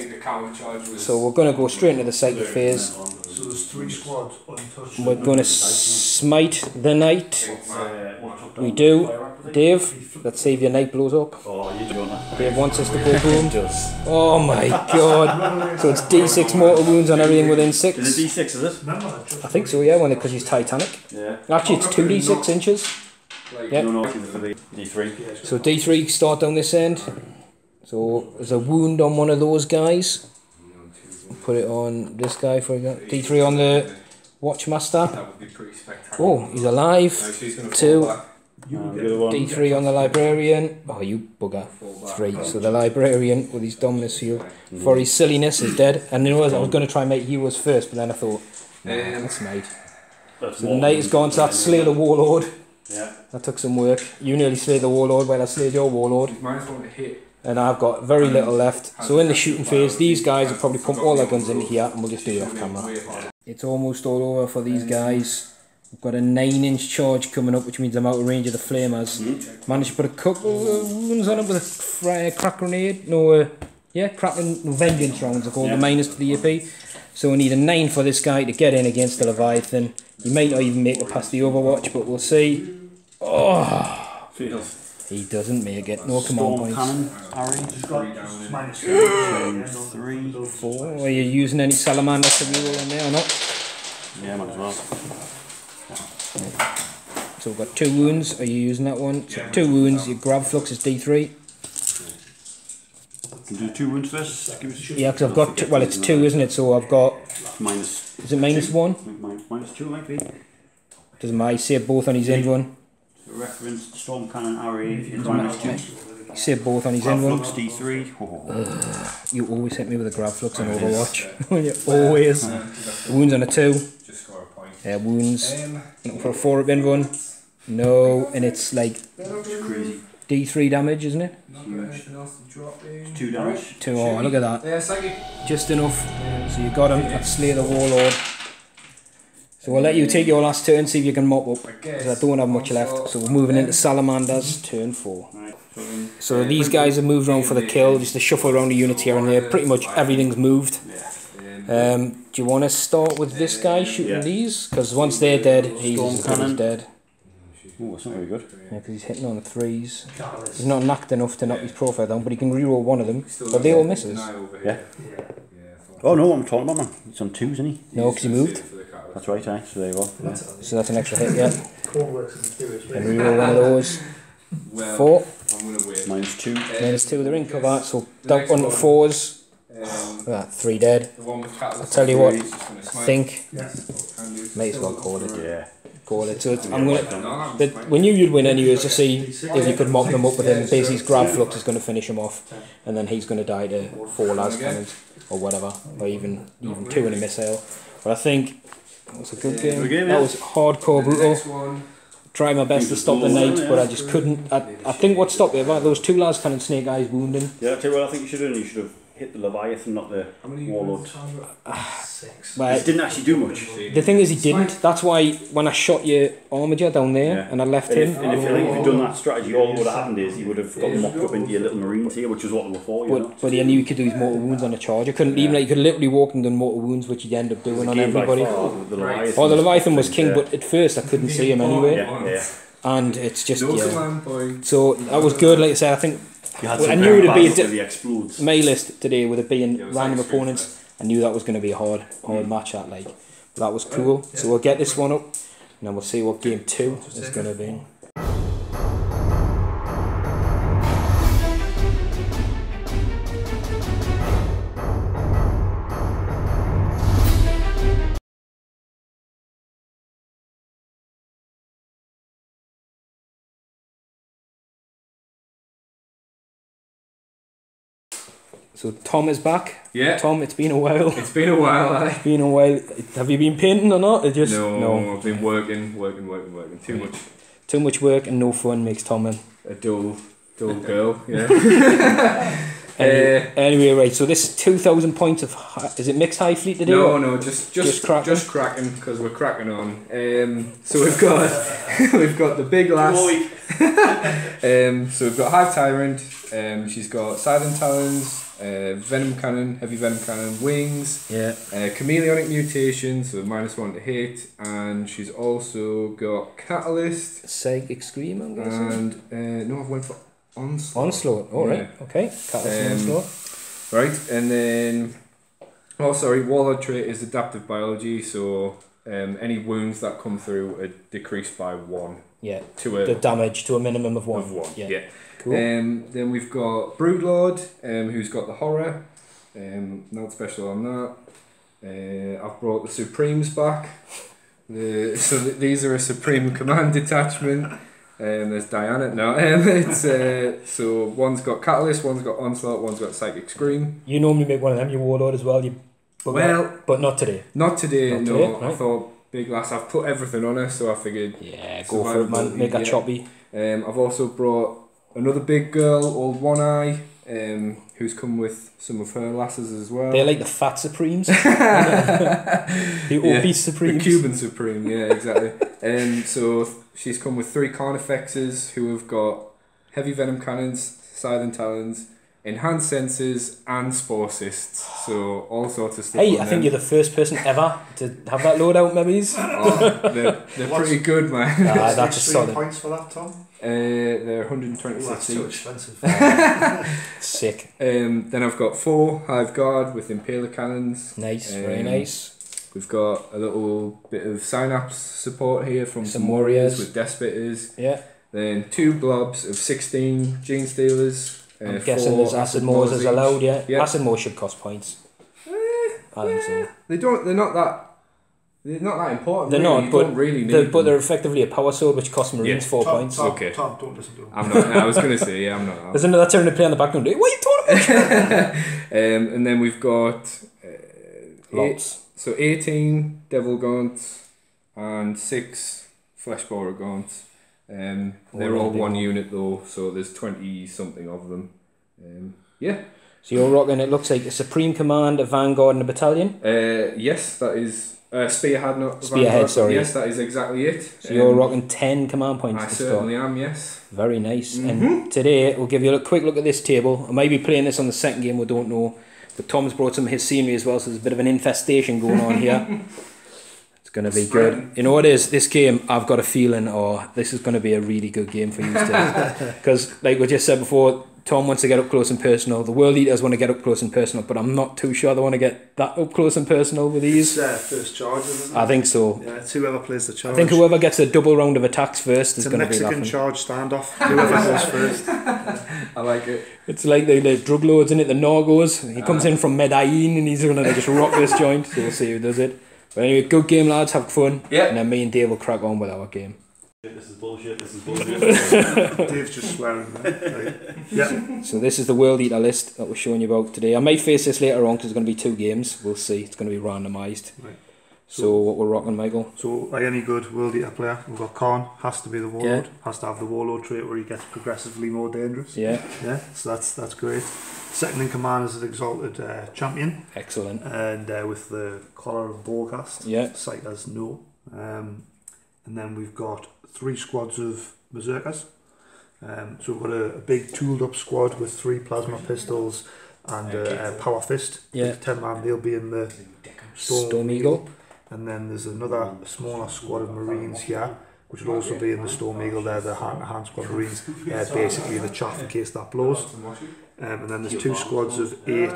[SPEAKER 1] So we're going to go straight into the psychic phase.
[SPEAKER 4] So there's 3 squads untouched.
[SPEAKER 1] We're going to smite the knight. We do. Dave, let's see if your knight blows up.
[SPEAKER 3] Oh, you're doing that.
[SPEAKER 1] Dave wants us to go boom. Oh my god. So it's D6 mortal wounds on everything within 6.
[SPEAKER 3] Is it D6, is it?
[SPEAKER 1] I think so, yeah, because he's Titanic.
[SPEAKER 3] Yeah.
[SPEAKER 1] Actually, it's 2D6 inches. Yeah.
[SPEAKER 3] No, for the D3.
[SPEAKER 1] So D3 start down this end. So there's a wound on one of those guys. Put it on this guy for example. D3 on the Watchmaster.
[SPEAKER 2] That would be pretty spectacular.
[SPEAKER 1] Oh, he's alive.
[SPEAKER 2] No,
[SPEAKER 1] 2.
[SPEAKER 3] D3
[SPEAKER 1] D3 on the Librarian. Oh, you bugger. 3. So the Librarian with his Dominus Shield for his silliness is dead. And you know what? I was going to try and make heroes first, but then I thought, no, that's Knight. So the Knight is gone, so that's Slay the Warlord.
[SPEAKER 3] Yeah.
[SPEAKER 1] That took some work. You nearly slayed the Warlord while I slayed your Warlord. And I've got very little left. So in the shooting phase, these guys will probably pump all their guns in here, and we'll just do it off camera. It's almost all over for these guys. We've got a 9-inch charge coming up, which means I'm out of range of the flamers. Managed to put a couple of wounds on it with a crack grenade. No, yeah, cracking vengeance rounds are called, the minus to the AP. So we need a 9 for this guy to get in against the Leviathan. He might not even make it past the Overwatch, but we'll see. Oh! He doesn't make it. No command points.
[SPEAKER 3] Cannon, Harry. 3,
[SPEAKER 1] 4. Are you using any Salamanders to reroll in there or not?
[SPEAKER 3] Yeah, might as well.
[SPEAKER 1] So we've got 2 wounds. Are you using that one? So 2 wounds. Your grab flux is D3.
[SPEAKER 3] Can do 2 wounds first.
[SPEAKER 1] Yeah, because I've got well, it's 2, isn't it? So I've got
[SPEAKER 3] minus.
[SPEAKER 1] Is it -1?
[SPEAKER 3] Minus 2 might be.
[SPEAKER 1] Doesn't matter. Save both on his end one.
[SPEAKER 3] Reference Storm Cannon Array is -2.
[SPEAKER 1] Save both on his end one.
[SPEAKER 3] Flux D3. Oh.
[SPEAKER 1] You always hit me with a grab flux on Overwatch. You always. Wounds on a 2. Wounds. For a 4 up end one. No, and it's like
[SPEAKER 3] Crazy.
[SPEAKER 1] D3 damage, isn't it?
[SPEAKER 3] 2 damage.
[SPEAKER 1] 2. Oh, look at that. Just enough. So you got him. That's Slay the Warlord. So we'll let you take your last turn, see if you can mop up, because I don't have much left. So we're moving into Salamanders, turn 4. So these guys have moved around for the kill, just to shuffle around the units here and there. Pretty much everything's moved. Do you want to start with this guy shooting these? Because once they're dead, he's dead.
[SPEAKER 3] Oh, that's not very good.
[SPEAKER 1] Yeah, because he's hitting on the 3s. He's not knacked enough to knock his profile down, but he can reroll one of them. But they all misses.
[SPEAKER 3] Yeah. Oh no, what I'm talking about, man. It's on 2s, isn't he?
[SPEAKER 1] No, because he moved.
[SPEAKER 3] That's right, eh? So there you go. Yeah.
[SPEAKER 1] So that's an extra hit, yeah. And reroll one of those. 4.
[SPEAKER 3] -2.
[SPEAKER 1] -2, they're in cover, so down on the 4s. 3 dead. I'll tell you what, I think, may as well call it.
[SPEAKER 3] Yeah.
[SPEAKER 1] Call it. So it's, I'm gonna. But we knew you'd win anyways to see if you could mop them up with him. Basically, his grab flux is going to finish him off, and then he's going to die to 4 las cannons or whatever, or even 2 in a missile. But I think that was a good game. That was hardcore brutal. Tried my best to stop the Knight, but I just couldn't. I think what stopped it about those 2 las cannon snake eyes wounding.
[SPEAKER 3] Yeah, I tell you what I think you should have done. You should have hit the Leviathan, not the Warlord.
[SPEAKER 4] 6.
[SPEAKER 3] It didn't actually do much.
[SPEAKER 1] The thing is, he didn't. That's why when I shot your Armiger down there and I left him.
[SPEAKER 3] And if you'd done that strategy, all that would have happened is he would have got mocked up into your little Marines here, which was what they were for.
[SPEAKER 1] But he knew he could do his mortal wounds on the charge. I couldn't even, like, you could literally walk and do mortal wounds, which he'd end up doing on everybody.
[SPEAKER 3] The
[SPEAKER 1] Leviathan was king, but at first I couldn't see him anyway.
[SPEAKER 3] Yeah.
[SPEAKER 1] And it's just, So that was good, like I said, I think. I knew it would be my list today with it being random opponents. I knew that was going to be a hard match. But that was cool. So we'll get this one up, and then we'll see what game 2 is going to be. So Tom is back.
[SPEAKER 2] Yeah.
[SPEAKER 1] Tom, it's been a while.
[SPEAKER 2] It's been a while,
[SPEAKER 1] It's been a while. Have you been painting or not?
[SPEAKER 2] No, I've been working.
[SPEAKER 1] Too much work and no fun makes Tom
[SPEAKER 2] a dull girl. Yeah.
[SPEAKER 1] Anyway, right. So this is 2,000 points of. Is it mixed Hive Fleet today?
[SPEAKER 2] No, just Kraken because we're cracking on. So we've got the big lass. So we've got Hive Tyrant. She's got Silent Talons, Venom Cannon, Heavy Venom Cannon, Wings.
[SPEAKER 1] Yeah.
[SPEAKER 2] Chameleonic Mutation, so -1 to hit, and she's also got Catalyst.
[SPEAKER 1] Psychic Scream, I'm guessing.
[SPEAKER 2] And no, I've went for Onslaught.
[SPEAKER 1] Onslaught. All right. Okay. Catalyst and Onslaught.
[SPEAKER 2] Right, and then Warlord trait is Adaptive Biology, so any wounds that come through are decreased by 1.
[SPEAKER 1] Yeah.
[SPEAKER 2] To
[SPEAKER 1] the damage to a minimum of 1.
[SPEAKER 2] Yeah.
[SPEAKER 1] Cool.
[SPEAKER 2] Then we've got Broodlord, who's got the Horror. Not special on that. I've brought the Supremes back. These are a Supreme Command detachment. There's Diana. No, it's so one's got Catalyst, one's got Onslaught, one's got Psychic Scream.
[SPEAKER 1] You normally make one of them, your Warlord as well. But not today.
[SPEAKER 2] Not today. No,
[SPEAKER 1] today, right?
[SPEAKER 2] I thought big lass. I've put everything on her, so I figured.
[SPEAKER 1] Yeah, go for it, man. Make her choppy.
[SPEAKER 2] I've also brought another big girl, Old One Eye, who's come with some of her lasses as well.
[SPEAKER 1] They're like the fat Supremes. The obese Supremes.
[SPEAKER 2] The Cuban Supreme, yeah, exactly. So she's come with 3 Carnifexes who have got Heavy Venom Cannons, Silent Talons, Enhanced Senses, and Spore Cysts. So all sorts of stuff.
[SPEAKER 1] Hey, I think you're the first person ever to have that loadout, maybe.
[SPEAKER 2] They're pretty good, man.
[SPEAKER 1] That's just solid.
[SPEAKER 4] Points for that, Tom?
[SPEAKER 2] They're 126
[SPEAKER 4] that's
[SPEAKER 2] each.
[SPEAKER 4] too expensive.
[SPEAKER 1] Sick.
[SPEAKER 2] Then I've got 4 Hive Guard with Impaler Cannons.
[SPEAKER 1] Nice, very nice.
[SPEAKER 2] We've got a little bit of Synapse support here from
[SPEAKER 1] Some
[SPEAKER 2] some
[SPEAKER 1] warriors
[SPEAKER 2] with Despitters.
[SPEAKER 1] Yeah.
[SPEAKER 2] Then 2 blobs of 16 Gene Stealers.
[SPEAKER 1] I'm guessing there's Acid Moors as allowed, yeah?
[SPEAKER 2] Yep.
[SPEAKER 1] Acid Moors should cost points. I think so.
[SPEAKER 2] They're not that important.
[SPEAKER 1] They're
[SPEAKER 2] really.
[SPEAKER 1] not,
[SPEAKER 2] You
[SPEAKER 1] but
[SPEAKER 2] don't really need
[SPEAKER 1] but they're effectively a power sword which costs Marines 4 points.
[SPEAKER 2] Okay.
[SPEAKER 4] Tom, don't listen to him.
[SPEAKER 2] I'm not. I was going to say, yeah, I'm not.
[SPEAKER 1] There's another turn to play on the background. What are you talking about?
[SPEAKER 2] And then we've got
[SPEAKER 1] Lots.
[SPEAKER 2] 18 Devil Gaunts and 6 Fleshborer Gaunts. They're all 1 unit though, so there's 20 something of them. Yeah.
[SPEAKER 1] So you're rocking, it looks like a Supreme Command, a Vanguard and a Battalion?
[SPEAKER 2] Yes, that is Spearhead, not
[SPEAKER 1] Spearhead,
[SPEAKER 2] Vanguard.
[SPEAKER 1] sorry.
[SPEAKER 2] Yes, that is exactly it.
[SPEAKER 1] So you're rocking 10 command points
[SPEAKER 2] I
[SPEAKER 1] to
[SPEAKER 2] certainly
[SPEAKER 1] start.
[SPEAKER 2] am, yes.
[SPEAKER 1] Very nice. And today we'll give you a quick look at this table. I might be playing this on the second game, we don't know. But Tom's brought some of his scenery as well, so there's a bit of an infestation going on here. It's going to be good. You know what it is? This game, I've got a feeling, this is going to be a really good game for you today. Because, like we just said before, Tom wants to get up close and personal. The World Eaters want to get up close and personal, but I'm not too sure they want to get that up close and personal with these.
[SPEAKER 4] It's first charges, isn't it?
[SPEAKER 1] I think so.
[SPEAKER 4] Yeah, it's whoever plays the charge.
[SPEAKER 1] I think whoever gets a double round of attacks first is going to be
[SPEAKER 4] Mexican
[SPEAKER 1] laughing.
[SPEAKER 4] charge standoff. Whoever goes first.
[SPEAKER 2] I like it.
[SPEAKER 1] It's like the drug lords in it, the Norgos. He comes in from Medellin and he's going to just rock this joint. So we'll see who does it. But anyway, good game, lads. Have fun.
[SPEAKER 2] Yeah.
[SPEAKER 1] And then me and Dave will crack on with our game.
[SPEAKER 3] This is bullshit, this is bullshit.
[SPEAKER 4] Dave's just swearing. Right? Yeah.
[SPEAKER 1] So this is the World Eater list that we're showing you about today. I might face this later on because there's going to be 2 games. We'll see. It's going to be randomised.
[SPEAKER 4] Right.
[SPEAKER 1] So what we're rocking, Michael?
[SPEAKER 4] So like any good World Eater player, we've got Khan, has to be the Warlord. Has to have the Warlord trait where he gets progressively more dangerous.
[SPEAKER 1] Yeah.
[SPEAKER 4] Yeah, so that's great. Second in command is an Exalted Champion.
[SPEAKER 1] Excellent.
[SPEAKER 4] And with the collar of Ballcast.
[SPEAKER 1] Yeah.
[SPEAKER 4] Sight as no. And then we've got 3 squads of Berserkers. So we've got a big tooled up squad with 3 plasma pistols and a power fist.
[SPEAKER 1] Yeah.
[SPEAKER 4] 10 man, they'll be in the
[SPEAKER 1] Storm Eagle.
[SPEAKER 4] And then there's another smaller squad of Marines here, which will also be in the Storm Eagle. They're the hand squad Marines, basically the chaff in case that blows. And then there's 2 squads of 8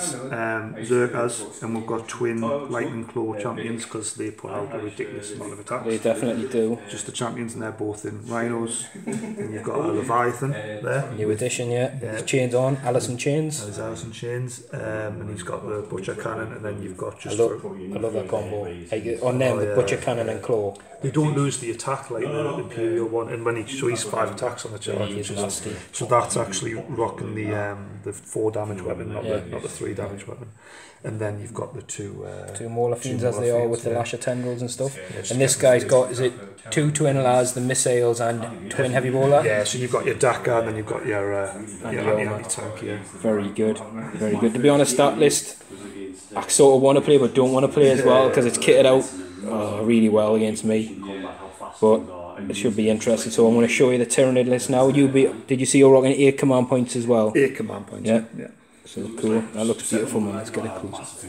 [SPEAKER 4] Zerkers, and we've got twin Lightning Claw champions because they put out a ridiculous amount of attacks.
[SPEAKER 1] They definitely do.
[SPEAKER 4] Just the champions, and they're both in Rhinos. And you've got a Leviathan there.
[SPEAKER 1] New edition, yeah. His chains on, Allison chains.
[SPEAKER 4] There's Allison chains, and he's got the Butcher Cannon, and then you've got just.
[SPEAKER 1] I love that combo. Like, on them, the Butcher Cannon and Claw.
[SPEAKER 4] They don't lose the attack like Imperial one, and when so he's 5 attacks on the charge, which is so that's actually rocking the 4 damage weapon, not the 3 damage weapon. And then you've got the two
[SPEAKER 1] Mauler Fiends as they are with the Lasher Tendrils and stuff. And this guy's got, is it 2 Twin Lars, the missiles, and Twin Heavy Bowler?
[SPEAKER 4] Yeah, so you've got your Dakar and then you've got your anti-tank, yeah.
[SPEAKER 1] Very good, very good. To be honest, that list, I sort of want to play but don't want to play as well because it's kitted out really well against me. But it should be interesting. So I'm going to show you the Tyranid list now. Did you see you're rocking 8 command points as well?
[SPEAKER 4] 8 command points,
[SPEAKER 1] yeah.
[SPEAKER 4] So
[SPEAKER 1] cool. That looks beautiful, man. Let's get it close.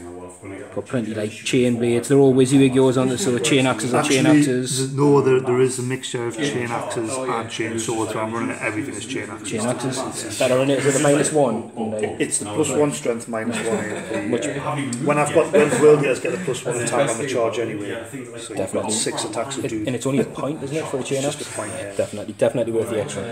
[SPEAKER 1] Got plenty like chain blades. They're all WYSIWYG on it, so chain axes are chain axes.
[SPEAKER 4] No, there is a mixture of chain axes and chain swords. I'm running everything as chain axes.
[SPEAKER 1] Chain axes. That are in it. Is it the -1?
[SPEAKER 4] It's the +1 strength, -1. When I've got World Gears, get the +1 attack on the charge anyway. So you've got 6 attacks of dude.
[SPEAKER 1] And it's only a point, isn't it, for a chain axe?
[SPEAKER 4] Just a point, yeah.
[SPEAKER 1] Definitely worth the extra.